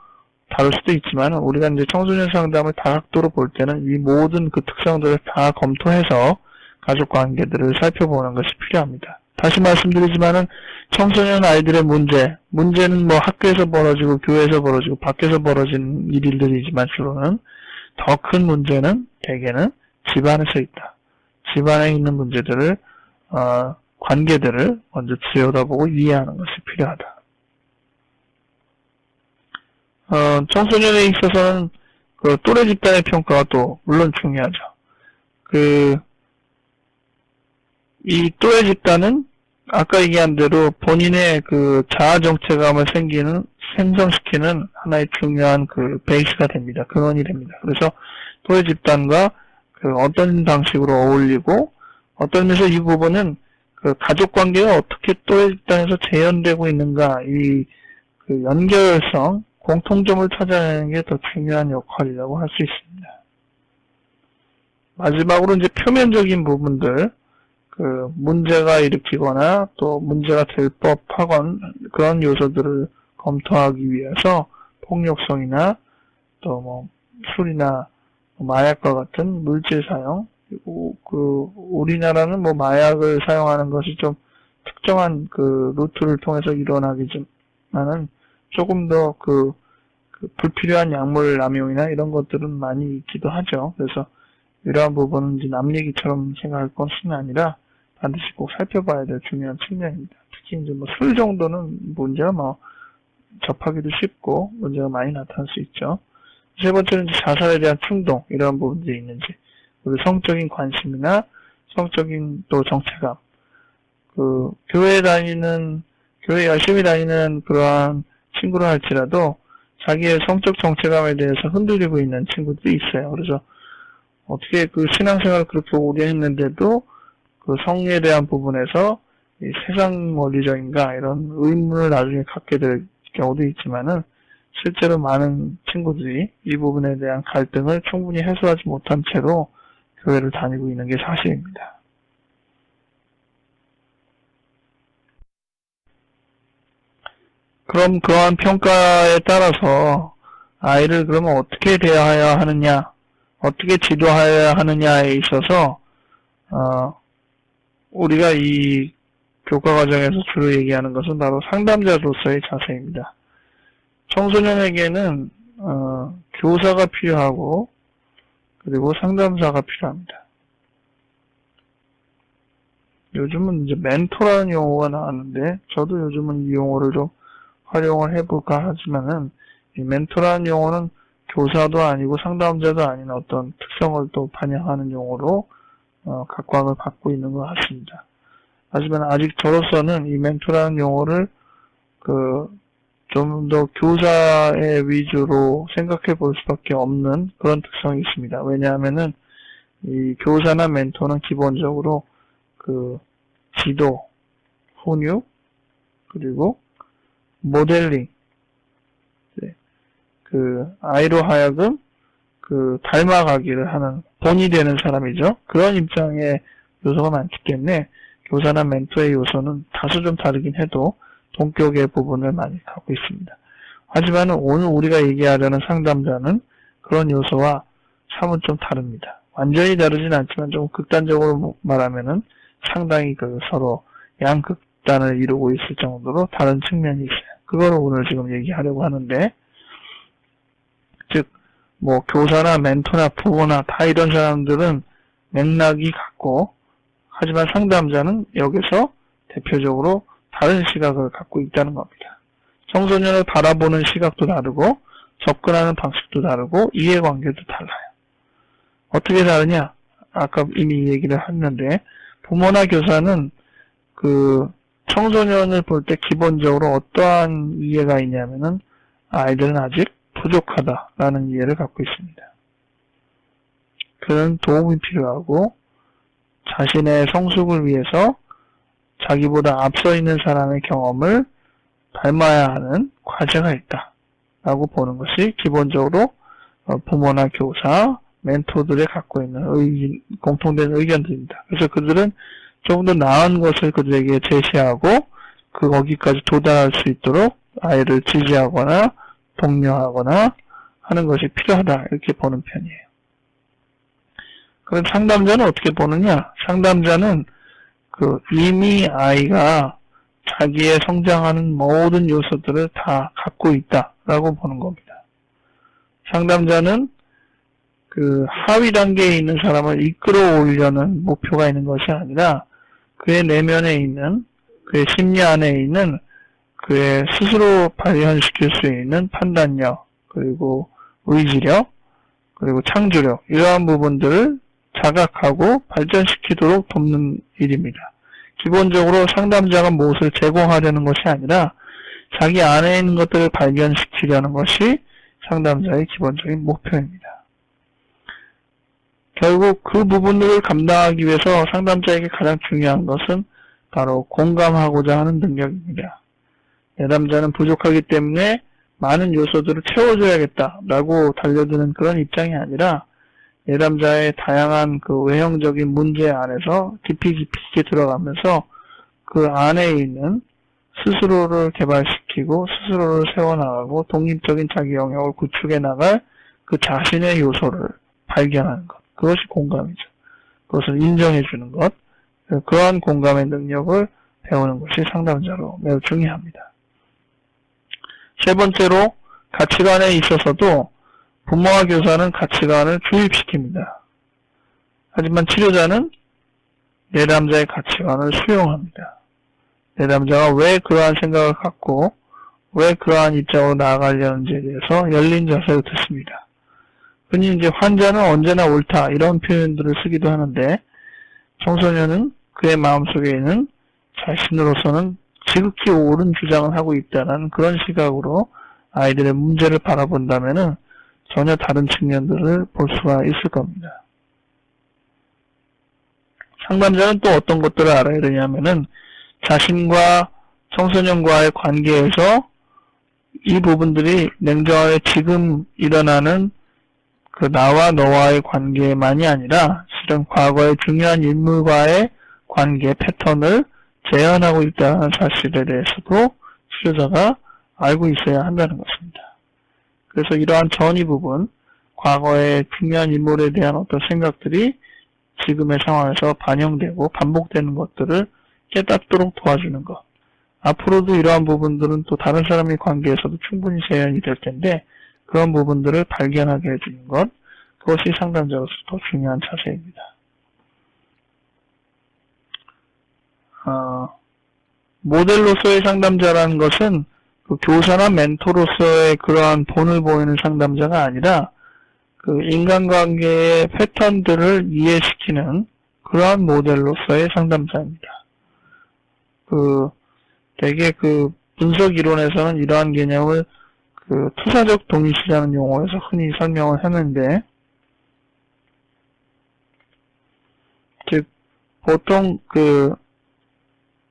다룰 수도 있지만, 우리가 이제 청소년 상담을 다각도로 볼 때는 이 모든 그 특성들을 다 검토해서 가족 관계들을 살펴보는 것이 필요합니다. 다시 말씀드리지만은 청소년 아이들의 문제는 뭐 학교에서 벌어지고 교회에서 벌어지고 밖에서 벌어지는 일들이지만, 주로는 더 큰 문제는 대개는 집안에서 있다. 집안에 있는 문제들을 관계들을 먼저 들여다보고 이해하는 것이 필요하다. 청소년에 있어서는 그 또래 집단의 평가가 또 물론 중요하죠. 이 또래 집단은 아까 얘기한 대로 본인의 그 자아 정체감을 생성시키는 하나의 중요한 그 베이스가 됩니다. 근원이 됩니다. 그래서 또래 집단과 그 어떤 방식으로 어울리고, 어떤 면에서 이 부분은 그 가족 관계가 어떻게 또래 집단에서 재현되고 있는가, 이 그 연결성, 공통점을 찾아내는 게 더 중요한 역할이라고 할 수 있습니다. 마지막으로 이제 표면적인 부분들, 그 문제가 일으키거나 또 문제가 될 법하건 그런 요소들을 검토하기 위해서 폭력성이나 또 뭐 술이나 마약과 같은 물질 사용, 그리고 그 우리나라는 뭐 마약을 사용하는 것이 좀 특정한 그 루트를 통해서 일어나기지만은 조금 더 그 불필요한 약물 남용이나 이런 것들은 많이 있기도 하죠. 그래서 이러한 부분은 이제 남 얘기처럼 생각할 것은 아니라 반드시 꼭 살펴봐야 될 중요한 측면입니다. 특히 이제 뭐 술 정도는 문제가 뭐 접하기도 쉽고 문제가 많이 나타날 수 있죠. 세 번째는 이제 자살에 대한 충동, 이러한 부분들이 있는지, 그리고 성적인 관심이나 성적인 또 정체감, 그 교회 열심히 다니는 그러한 친구를 할지라도 자기의 성적 정체감에 대해서 흔들리고 있는 친구들이 있어요. 그래서 어떻게 그 신앙생활을 그렇게 오래 했는데도 그 성에 대한 부분에서 이 세상 원리적인가 이런 의문을 나중에 갖게 될 경우도 있지만은, 실제로 많은 친구들이 이 부분에 대한 갈등을 충분히 해소하지 못한 채로 교회를 다니고 있는 게 사실입니다. 그럼 그러한 평가에 따라서 아이를 그러면 어떻게 대해야 하느냐, 어떻게 지도해야 하느냐에 있어서 우리가 이 교과 과정에서 주로 얘기하는 것은 바로 상담자로서의 자세입니다. 청소년에게는 교사가 필요하고, 그리고 상담사가 필요합니다. 요즘은 이제 멘토라는 용어가 나왔는데, 저도 요즘은 이 용어를 좀 활용을 해볼까 하지만은, 이 멘토라는 용어는 교사도 아니고 상담자도 아닌 어떤 특성을 또 반영하는 용어로 각광을 받고 있는 것 같습니다. 하지만 아직 저로서는 이 멘토라는 용어를 좀 더 교사의 위주로 생각해 볼 수밖에 없는 그런 특성이 있습니다. 왜냐하면은 이 교사나 멘토는 기본적으로 그 지도, 훈육, 그리고 모델링, 그 아이로 하여금 그 닮아가기를 하는 본이 되는 사람이죠. 그런 입장의 요소가 많기 때문에 교사나 멘토의 요소는 다소 좀 다르긴 해도 동격의 부분을 많이 갖고 있습니다. 하지만 오늘 우리가 얘기하려는 상담자는 그런 요소와 사뭇 좀 다릅니다. 완전히 다르진 않지만 좀 극단적으로 말하면은 상당히 그 서로 양극단을 이루고 있을 정도로 다른 측면이 있어요. 그거를 오늘 지금 얘기하려고 하는데, 즉 뭐 교사나 멘토나 부모나 다 이런 사람들은 맥락이 같고, 하지만 상담자는 여기서 대표적으로 다른 시각을 갖고 있다는 겁니다. 청소년을 바라보는 시각도 다르고, 접근하는 방식도 다르고, 이해관계도 달라요. 어떻게 다르냐? 아까 이미 얘기를 했는데, 부모나 교사는 그 청소년을 볼 때 기본적으로 어떠한 이해가 있냐면은, 아이들은 아직 부족하다라는 이해를 갖고 있습니다. 그는 도움이 필요하고 자신의 성숙을 위해서 자기보다 앞서 있는 사람의 경험을 닮아야 하는 과제가 있다 라고 보는 것이 기본적으로 부모나 교사, 멘토들이 갖고 있는 공통된 의견들입니다. 그래서 그들은 조금 더 나은 것을 그들에게 제시하고 거기까지 도달할 수 있도록 아이를 지지하거나 독려하거나 하는 것이 필요하다 이렇게 보는 편이에요. 그럼 상담자는 어떻게 보느냐? 상담자는 이미 아이가 자기의 성장하는 모든 요소들을 다 갖고 있다라고 보는 겁니다. 상담자는 하위 단계에 있는 사람을 이끌어 오려는 목표가 있는 것이 아니라 그의 내면에 있는, 그의 심리 안에 있는 그의 스스로 발현시킬 수 있는 판단력, 그리고 의지력, 그리고 창조력, 이러한 부분들을 자각하고 발전시키도록 돕는 일입니다. 기본적으로 상담자가 무엇을 제공하려는 것이 아니라 자기 안에 있는 것들을 발견시키려는 것이 상담자의 기본적인 목표입니다. 결국 그 부분을 감당하기 위해서 상담자에게 가장 중요한 것은 바로 공감하고자 하는 능력입니다. 내담자는 부족하기 때문에 많은 요소들을 채워줘야겠다라고 달려드는 그런 입장이 아니라 내담자의 다양한 외형적인 문제 안에서 깊이 있게 들어가면서 그 안에 있는 스스로를 개발시키고 스스로를 세워나가고 독립적인 자기 영역을 구축해 나갈 그 자신의 요소를 발견하는 것. 그것이 공감이죠. 그것을 인정해 주는 것. 그러한 공감의 능력을 배우는 것이 상담자로 매우 중요합니다. 세 번째로 가치관에 있어서도 부모와 교사는 가치관을 주입시킵니다. 하지만 치료자는 내담자의 가치관을 수용합니다. 내담자가 왜 그러한 생각을 갖고 왜 그러한 입장으로 나아가려는지에 대해서 열린 자세로 듣습니다. 흔히 이제 환자는 언제나 옳다 이런 표현들을 쓰기도 하는데 청소년은 그의 마음속에 있는 자신으로서는 지극히 옳은 주장을 하고 있다는 그런 시각으로 아이들의 문제를 바라본다면은 전혀 다른 측면들을 볼 수가 있을 겁니다. 상담자는 또 어떤 것들을 알아야 되냐면은 자신과 청소년과의 관계에서 이 부분들이 냉정하게 지금 일어나는 나와 너와의 관계만이 아니라 실은 과거의 중요한 인물과의 관계 패턴을 재현하고 있다는 사실에 대해서도 치료자가 알고 있어야 한다는 것입니다. 그래서 이러한 전이 부분, 과거의 중요한 인물에 대한 어떤 생각들이 지금의 상황에서 반영되고 반복되는 것들을 깨닫도록 도와주는 것. 앞으로도 이러한 부분들은 또 다른 사람의 관계에서도 충분히 재현이 될 텐데 그런 부분들을 발견하게 해주는 것. 그것이 상담자로서 더 중요한 자세입니다. 모델로서의 상담자라는 것은 교사나 멘토로서의 그러한 본을 보이는 상담자가 아니라 인간관계의 패턴들을 이해시키는 그러한 모델로서의 상담자입니다. 대개 분석 이론에서는 이러한 개념을 투사적 동의시라는 용어에서 흔히 설명을 했는데, 즉 보통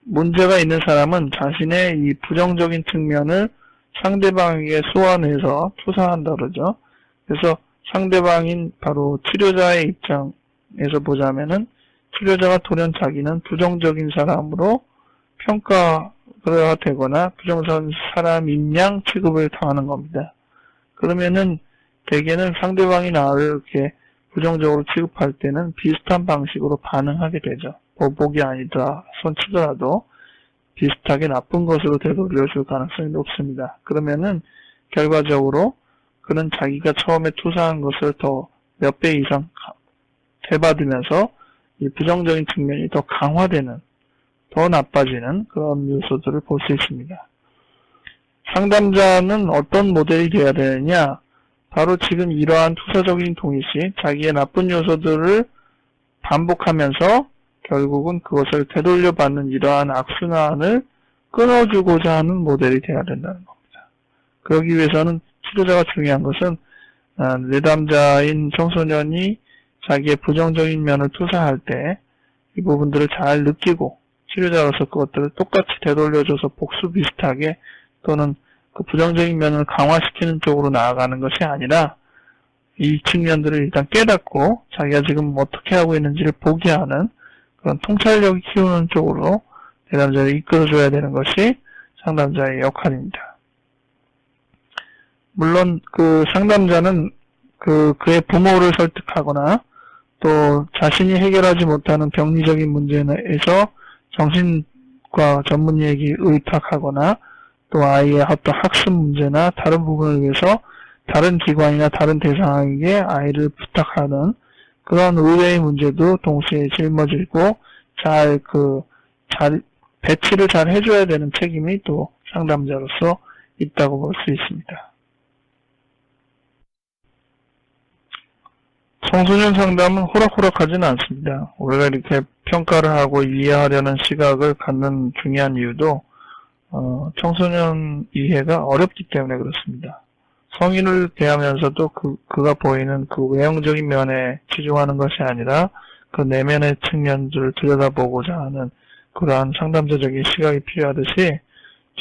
문제가 있는 사람은 자신의 이 부정적인 측면을 상대방에게 쏘아내서 투사한다 그러죠. 그래서 상대방인 바로 치료자의 입장에서 보자면은 치료자가 돌연 자기는 부정적인 사람으로 평가가 되거나 부정적인 사람인 양 취급을 당하는 겁니다. 그러면은 대개는 상대방이 나를 이렇게 부정적으로 취급할 때는 비슷한 방식으로 반응하게 되죠. 보복이 아니더라 손치더라도 비슷하게 나쁜 것으로 되돌려줄 가능성이 높습니다. 그러면은 결과적으로 그는 자기가 처음에 투사한 것을 더 몇 배 이상 되받으면서 이 부정적인 측면이 더 강화되는, 더 나빠지는 그런 요소들을 볼 수 있습니다. 상담자는 어떤 모델이 되어야 되느냐? 바로 지금 이러한 투사적인 동의시, 자기의 나쁜 요소들을 반복하면서 결국은 그것을 되돌려받는 이러한 악순환을 끊어주고자 하는 모델이 되어야 된다는 겁니다. 그러기 위해서는 치료자가 중요한 것은 내담자인 청소년이 자기의 부정적인 면을 투사할 때 이 부분들을 잘 느끼고 치료자로서 그것들을 똑같이 되돌려줘서 복수 비슷하게 또는 그 부정적인 면을 강화시키는 쪽으로 나아가는 것이 아니라 이 측면들을 일단 깨닫고 자기가 지금 어떻게 하고 있는지를 보게 하는 그런 통찰력을 키우는 쪽으로 내담자를 이끌어줘야 되는 것이 상담자의 역할입니다. 물론 그 상담자는 그의 부모를 설득하거나 또 자신이 해결하지 못하는 병리적인 문제에서 정신과 전문의에게 의탁하거나 또 아이의 어떤 학습 문제나 다른 부분을 위해서 다른 기관이나 다른 대상에게 아이를 부탁하는 그런 의뢰의 문제도 동시에 짊어지고 잘 배치를 잘 해줘야 되는 책임이 또 상담자로서 있다고 볼 수 있습니다. 청소년 상담은 호락호락하지는 않습니다. 우리가 이렇게 평가를 하고 이해하려는 시각을 갖는 중요한 이유도 청소년 이해가 어렵기 때문에 그렇습니다. 성인을 대하면서도 그가 보이는 그 외형적인 면에 치중하는 것이 아니라 그 내면의 측면들을 들여다보고자 하는 그러한 상담자적인 시각이 필요하듯이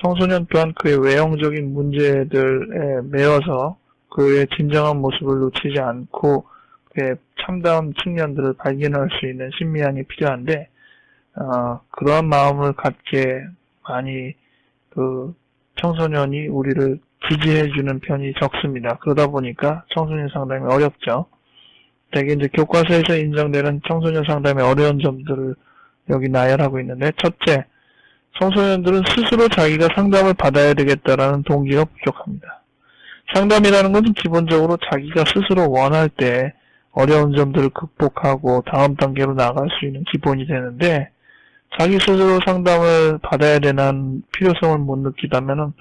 청소년 또한 그의 외형적인 문제들에 매여서 그의 진정한 모습을 놓치지 않고 그의 참다운 측면들을 발견할 수 있는 심미안이 필요한데 그러한 마음을 갖게 많이 청소년이 우리를 지지해주는 편이 적습니다. 그러다 보니까 청소년 상담이 어렵죠. 대개 이제 교과서에서 인정되는 청소년 상담의 어려운 점들을 여기 나열하고 있는데, 첫째, 청소년들은 스스로 자기가 상담을 받아야 되겠다라는 동기가 부족합니다. 상담이라는 것은 기본적으로 자기가 스스로 원할 때 어려운 점들을 극복하고 다음 단계로 나갈 수 있는 기본이 되는데, 자기 스스로 상담을 받아야 되는 필요성을 못 느끼다면은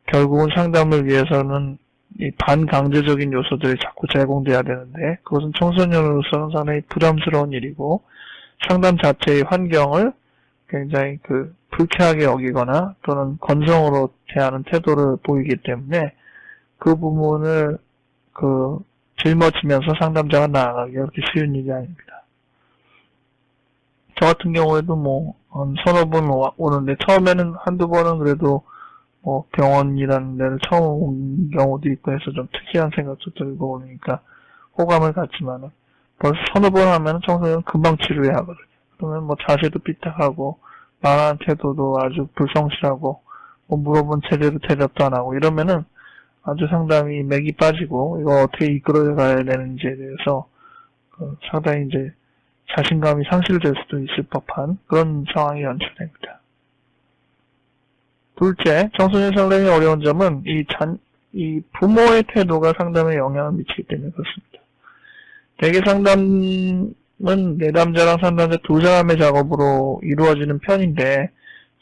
결국은 상담을 위해서는 이 반강제적인 요소들이 자꾸 제공돼야 되는데, 그것은 청소년으로서는 상당히 부담스러운 일이고 상담 자체의 환경을 굉장히 불쾌하게 여기거나 또는 건성으로 대하는 태도를 보이기 때문에 그 부분을 짊어지면서 상담자가 나아가기가 그렇게 쉬운 일이 아닙니다. 저 같은 경우에도 서너 번 오는데, 처음에는 한두 번은 그래도 병원이라는 데를 처음 온 경우도 있고 해서 좀 특이한 생각도 들고 오니까 호감을 갖지만은 벌써 서너 번 하면 청소년은 금방 치료해야 하거든요. 그러면 자세도 삐딱하고 말하는 태도도 아주 불성실하고 물어본 제대로 대답도 안 하고 이러면은 아주 상당히 맥이 빠지고 이거 어떻게 이끌어가야 되는지에 대해서 상당히 이제 자신감이 상실될 수도 있을 법한 그런 상황이 연출됩니다. 둘째, 청소년 상담이 어려운 점은 이 부모의 태도가 상담에 영향을 미치기 때문에 그렇습니다. 대개 상담은 내담자랑 상담자 두 사람의 작업으로 이루어지는 편인데,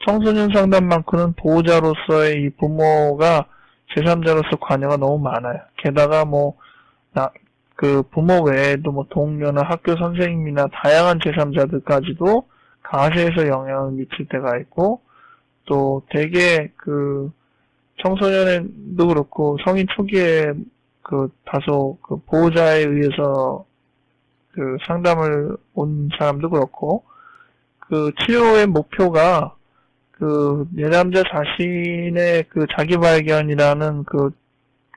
청소년 상담만큼은 보호자로서의 이 부모가 제3자로서 관여가 너무 많아요. 게다가 부모 외에도 동료나 학교 선생님이나 다양한 제3자들까지도 가세해서 영향을 미칠 때가 있고, 또 되게 청소년도 그렇고 성인 초기에 다소 보호자에 의해서 상담을 온 사람도 그렇고, 치료의 목표가 내담자 자신의 자기 발견이라는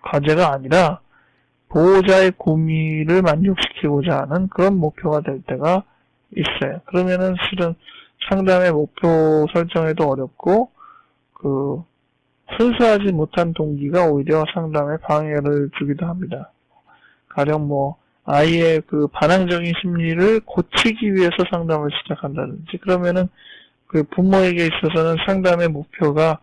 과제가 아니라 보호자의 고민을 만족시키고자 하는 그런 목표가 될 때가 있어요. 그러면은 실은 상담의 목표 설정에도 어렵고 순수하지 못한 동기가 오히려 상담에 방해를 주기도 합니다. 가령 아이의 반항적인 심리를 고치기 위해서 상담을 시작한다든지, 그러면은 부모에게 있어서는 상담의 목표가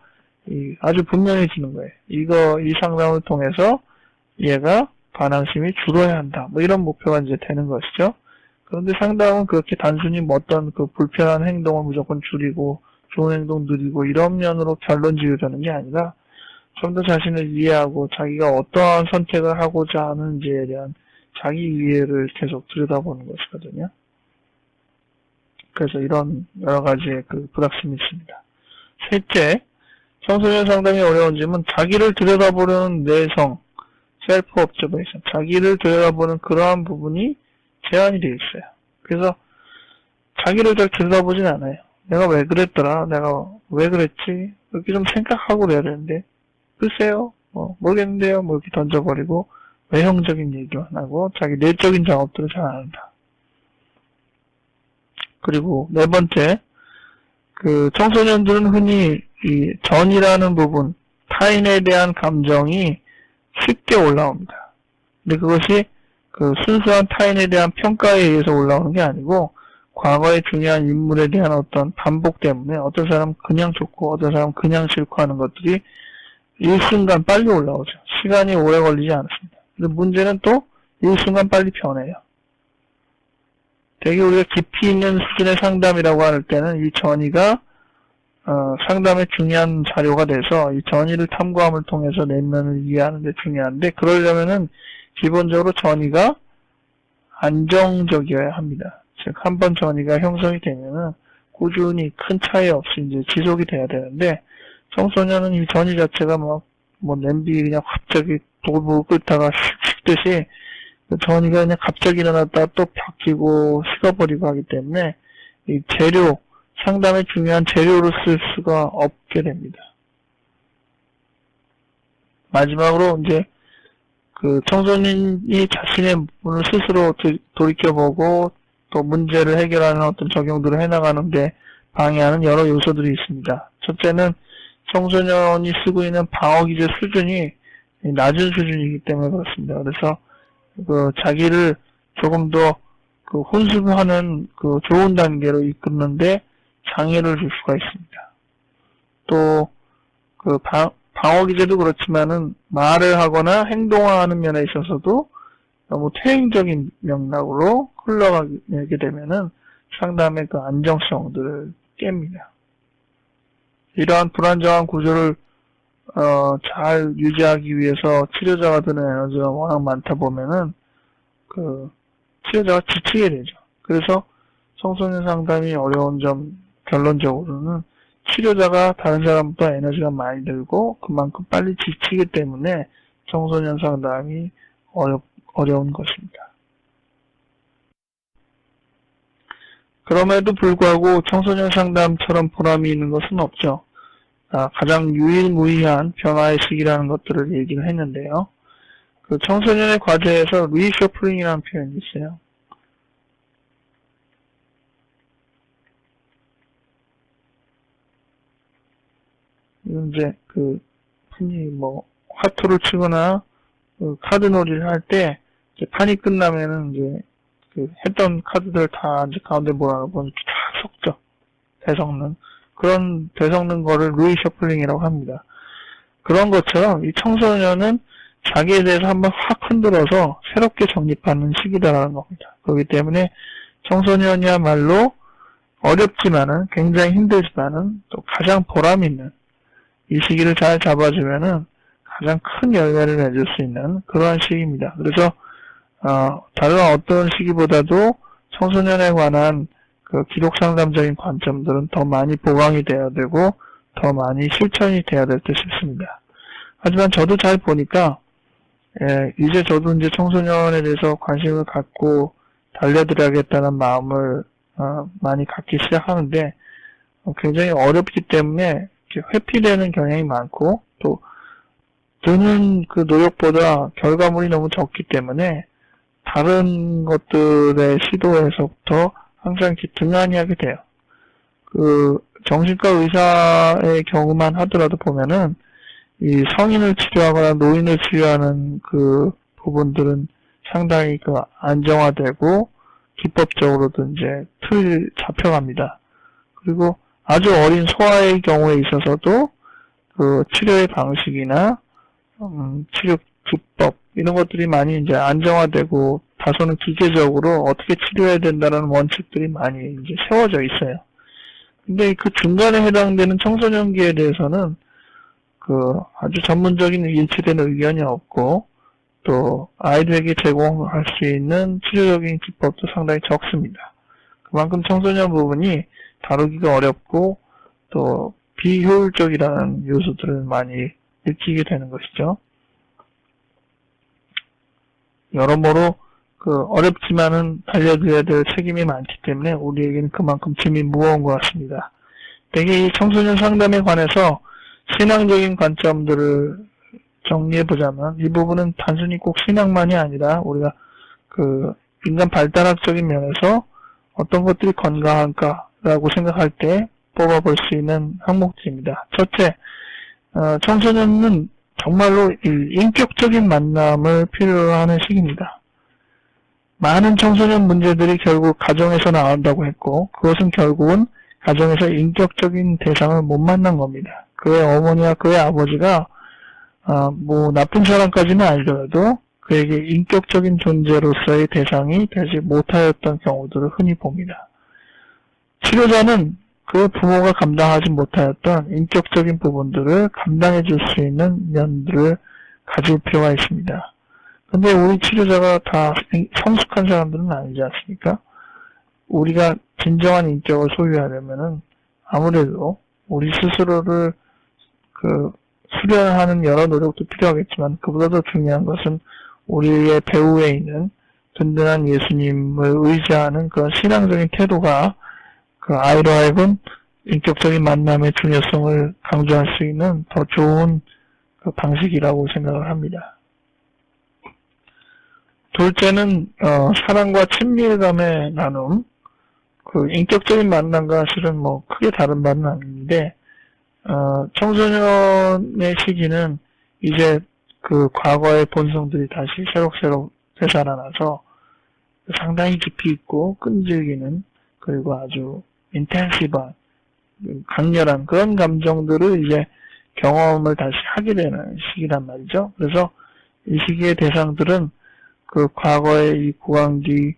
아주 분명해지는 거예요. 이 상담을 통해서 얘가 반항심이 줄어야 한다. 이런 목표가 이제 되는 것이죠. 그런데 상담은 그렇게 단순히 어떤 불편한 행동을 무조건 줄이고 좋은 행동 늘리고 이런 면으로 결론 지으려는 게 아니라 좀 더 자신을 이해하고 자기가 어떠한 선택을 하고자 하는지에 대한 자기 이해를 계속 들여다보는 것이거든요. 그래서 이런 여러 가지의 불확실이 있습니다. 셋째, 청소년 상담이 어려운 점은 자기를 들여다보려는 내성, 셀프 옵저베이션, 자기를 들여다보는 그러한 부분이 제한이 되어 있어요. 그래서 자기를 잘 들여다보진 않아요. 내가 왜 그랬더라? 내가 왜 그랬지? 이렇게 좀 생각하고 그래야 되는데, 글쎄요, 모르겠는데요, 이렇게 던져버리고, 외형적인 얘기만 하고, 자기 내적인 작업들을 잘 안 한다. 그리고 네 번째, 청소년들은 흔히 이 전이라는 부분, 타인에 대한 감정이 쉽게 올라옵니다. 근데 그것이 순수한 타인에 대한 평가에 의해서 올라오는 게 아니고, 과거의 중요한 인물에 대한 어떤 반복 때문에 어떤 사람은 그냥 좋고 어떤 사람은 그냥 싫고 하는 것들이 일순간 빨리 올라오죠. 시간이 오래 걸리지 않습니다. 근데 문제는 또 일순간 빨리 변해요. 되게 우리가 깊이 있는 수준의 상담이라고 할 때는 이 전이가 상담의 중요한 자료가 돼서 이 전이를 탐구함을 통해서 내면을 이해하는 데 중요한데, 그러려면은 기본적으로 전이가 안정적이어야 합니다. 즉, 한번 전이가 형성이 되면은 꾸준히 큰 차이 없이 이제 지속이 돼야 되는데, 청소년은 이 전이 자체가 냄비 그냥 갑자기 돌고 끓다가 식듯이 전이가 그냥 갑자기 일어났다가 또 바뀌고 식어버리고 하기 때문에 이 재료, 상담의 중요한 재료로 쓸 수가 없게 됩니다. 마지막으로 이제 청소년이 자신의 부분을 스스로 돌이켜보고 또 문제를 해결하는 어떤 적용들을 해나가는데 방해하는 여러 요소들이 있습니다. 첫째는 청소년이 쓰고 있는 방어기제 수준이 낮은 수준이기 때문에 그렇습니다. 그래서 자기를 조금 더 혼술하는 좋은 단계로 이끄는데 장애를 줄 수가 있습니다. 또 방어기제도 그렇지만은 말을 하거나 행동하는 면에 있어서도 너무 퇴행적인 맥락으로 흘러가게 되면은 상담의 안정성들을 깹니다. 이러한 불안정한 구조를 잘 유지하기 위해서 치료자가 드는 에너지가 워낙 많다 보면은 치료자가 지치게 되죠. 그래서 청소년 상담이 어려운 점, 결론적으로는 치료자가 다른 사람보다 에너지가 많이 들고 그만큼 빨리 지치기 때문에 청소년 상담이 어려운 것입니다. 그럼에도 불구하고 청소년 상담처럼 보람이 있는 것은 없죠. 가장 유일무이한 변화의 시기라는 것들을 얘기를 했는데요. 청소년의 과제에서 리셔플링이라는 표현이 있어요. 이건 이제 흔히 화투를 치거나 카드놀이를 할 때 판이 끝나면은 이제 했던 카드들 다 이제 가운데 몰아놓고 다 섞죠. 되섞는 그런 되섞는 거를 리셔플링이라고 합니다. 그런 것처럼 이 청소년은 자기에 대해서 한번 확 흔들어서 새롭게 정립하는 시기다라는 겁니다. 그렇기 때문에 청소년이야말로 어렵지만은 굉장히 힘들지만은 또 가장 보람 있는 이 시기를 잘 잡아주면은 가장 큰 열매를 맺을 수 있는 그러한 시기입니다. 그래서 다른 어떤 시기보다도 청소년에 관한 기록 상담적인 관점들은 더 많이 보강이 되어야 되고 더 많이 실천이 되어야 될 듯 싶습니다. 하지만 저도 잘 보니까 이제 저도 이제 청소년에 대해서 관심을 갖고 달려들어야겠다는 마음을 많이 갖기 시작하는데 굉장히 어렵기 때문에 회피되는 경향이 많고 또 드는 노력보다 결과물이 너무 적기 때문에 다른 것들의 시도에서부터 항상 이렇게 등한히 하게 돼요. 정신과 의사의 경우만 하더라도 보면은 이 성인을 치료하거나 노인을 치료하는 부분들은 상당히 안정화되고 기법적으로도 이제 틀 잡혀갑니다. 그리고 아주 어린 소아의 경우에 있어서도 치료의 방식이나 치료 기법 이런 것들이 많이 이제 안정화되고 다소는 기계적으로 어떻게 치료해야 된다는 원칙들이 많이 이제 세워져 있어요. 근데 중간에 해당되는 청소년기에 대해서는 아주 전문적인 일치된 의견이 없고 또 아이들에게 제공할 수 있는 치료적인 기법도 상당히 적습니다. 그만큼 청소년 부분이 다루기가 어렵고 또 비효율적이라는 요소들을 많이 느끼게 되는 것이죠. 여러모로 어렵지만은 알려드려야 될 책임이 많기 때문에 우리에게는 그만큼 짐이 무거운 것 같습니다. 대개 이 청소년 상담에 관해서 신앙적인 관점들을 정리해보자면 이 부분은 단순히 꼭 신앙만이 아니라 우리가 인간 발달학적인 면에서 어떤 것들이 건강한가라고 생각할 때 뽑아볼 수 있는 항목들입니다. 첫째, 청소년은 정말로 인격적인 만남을 필요로 하는 시기입니다. 많은 청소년 문제들이 결국 가정에서 나온다고 했고 그것은 결국은 가정에서 인격적인 대상을 못 만난 겁니다. 그의 어머니와 그의 아버지가 나쁜 사람까지는 아니더라도 그에게 인격적인 존재로서의 대상이 되지 못하였던 경우들을 흔히 봅니다. 치료자는 그 부모가 감당하지 못하였던 인격적인 부분들을 감당해 줄 수 있는 면들을 가질 필요가 있습니다. 근데 우리 치료자가 다 성숙한 사람들은 아니지 않습니까? 우리가 진정한 인격을 소유하려면은 아무래도 우리 스스로를 수련하는 여러 노력도 필요하겠지만 그보다 더 중요한 것은 우리의 배후에 있는 든든한 예수님을 의지하는 그런 신앙적인 태도가 아이로 하여금 인격적인 만남의 중요성을 강조할 수 있는 더 좋은 방식이라고 생각을 합니다. 둘째는 사랑과 친밀감의 나눔. 인격적인 만남과 실은 크게 다른 바는 아닌데 청소년의 시기는 이제 과거의 본성들이 다시 새록새록 되살아나서 상당히 깊이 있고 끈질기는 그리고 아주 인텐시브한 강렬한 그런 감정들을 이제 경험을 다시 하게 되는 시기란 말이죠. 그래서 이 시기의 대상들은 과거의 이 구강기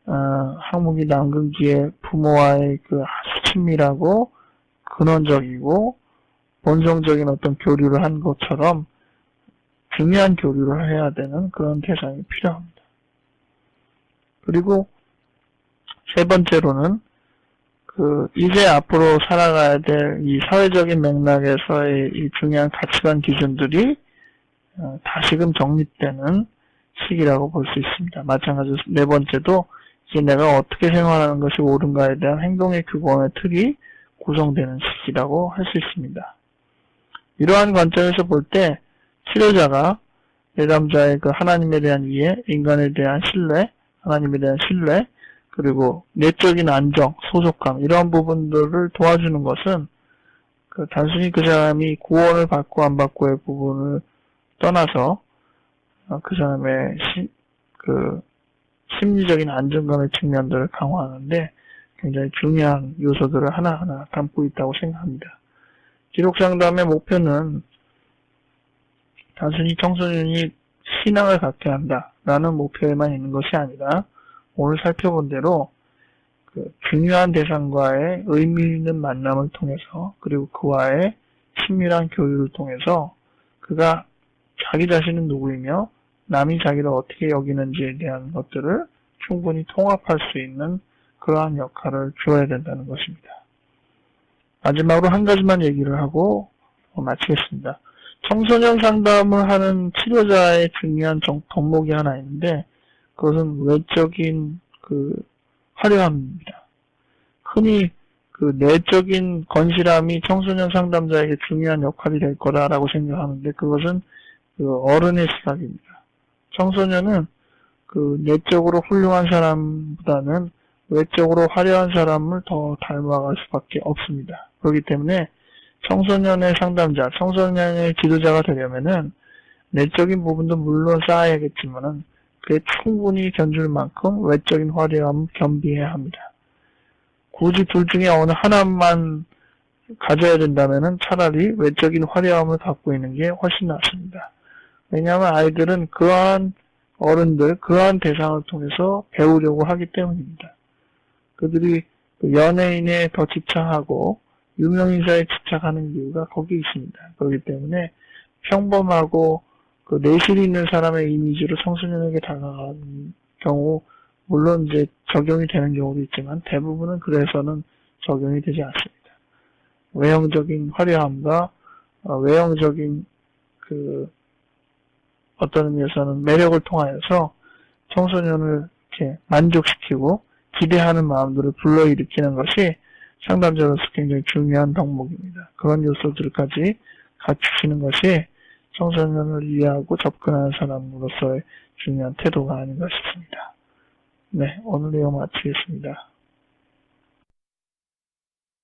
항문기 남근기의 부모와의 아주 친밀하고 근원적이고 본성적인 어떤 교류를 한 것처럼 중요한 교류를 해야 되는 그런 대상이 필요합니다. 그리고 세 번째로는 이제 앞으로 살아가야 될 이 사회적인 맥락에서의 이 중요한 가치관 기준들이 다시금 정립되는 시기라고 볼 수 있습니다. 마찬가지로 네 번째도 이제 내가 어떻게 생활하는 것이 옳은가에 대한 행동의 규범의 틀이 구성되는 시기라고 할 수 있습니다. 이러한 관점에서 볼 때 치료자가 내담자의 하나님에 대한 이해, 인간에 대한 신뢰, 하나님에 대한 신뢰, 그리고 내적인 안정, 소속감 이러한 부분들을 도와주는 것은 단순히 그 사람이 구원을 받고 안 받고의 부분을 떠나서 그 사람의 심리적인 안정감의 측면들을 강화하는데 굉장히 중요한 요소들을 하나하나 담고 있다고 생각합니다. 기록상담의 목표는 단순히 청소년이 신앙을 갖게 한다라는 목표에만 있는 것이 아니라 오늘 살펴본 대로 중요한 대상과의 의미 있는 만남을 통해서 그리고 그와의 친밀한 교류를 통해서 그가 자기 자신은 누구이며 남이 자기를 어떻게 여기는지에 대한 것들을 충분히 통합할 수 있는 그러한 역할을 주어야 된다는 것입니다. 마지막으로 한 가지만 얘기를 하고 마치겠습니다. 청소년 상담을 하는 치료자의 중요한 덕목이 하나 있는데 그것은 외적인 화려함입니다. 흔히 내적인 건실함이 청소년 상담자에게 중요한 역할이 될 거다라고 생각하는데 그것은 어른의 시각입니다. 청소년은 내적으로 훌륭한 사람보다는 외적으로 화려한 사람을 더 닮아갈 수밖에 없습니다. 그렇기 때문에 청소년의 상담자, 청소년의 지도자가 되려면은 내적인 부분도 물론 쌓아야겠지만은 그에 충분히 견줄 만큼 외적인 화려함을 겸비해야 합니다. 굳이 둘 중에 어느 하나만 가져야 된다면은 차라리 외적인 화려함을 갖고 있는 게 훨씬 낫습니다. 왜냐하면 아이들은 그러한 어른들, 그러한 대상을 통해서 배우려고 하기 때문입니다. 그들이 연예인에 더 집착하고 유명인사에 집착하는 이유가 거기 있습니다. 그렇기 때문에 평범하고 내실 있는 사람의 이미지로 청소년에게 다가가는 경우 물론 이제 적용이 되는 경우도 있지만 대부분은 그래서는 적용이 되지 않습니다. 외형적인 화려함과 외형적인 어떤 의미에서는 매력을 통하여서 청소년을 이렇게 만족시키고 기대하는 마음들을 불러일으키는 것이 상담자로서 굉장히 중요한 덕목입니다. 그런 요소들까지 갖추시는 것이 청소년을 이해하고 접근하는 사람으로서의 중요한 태도가 아닌가 싶습니다. 네, 오늘 내용 마치겠습니다.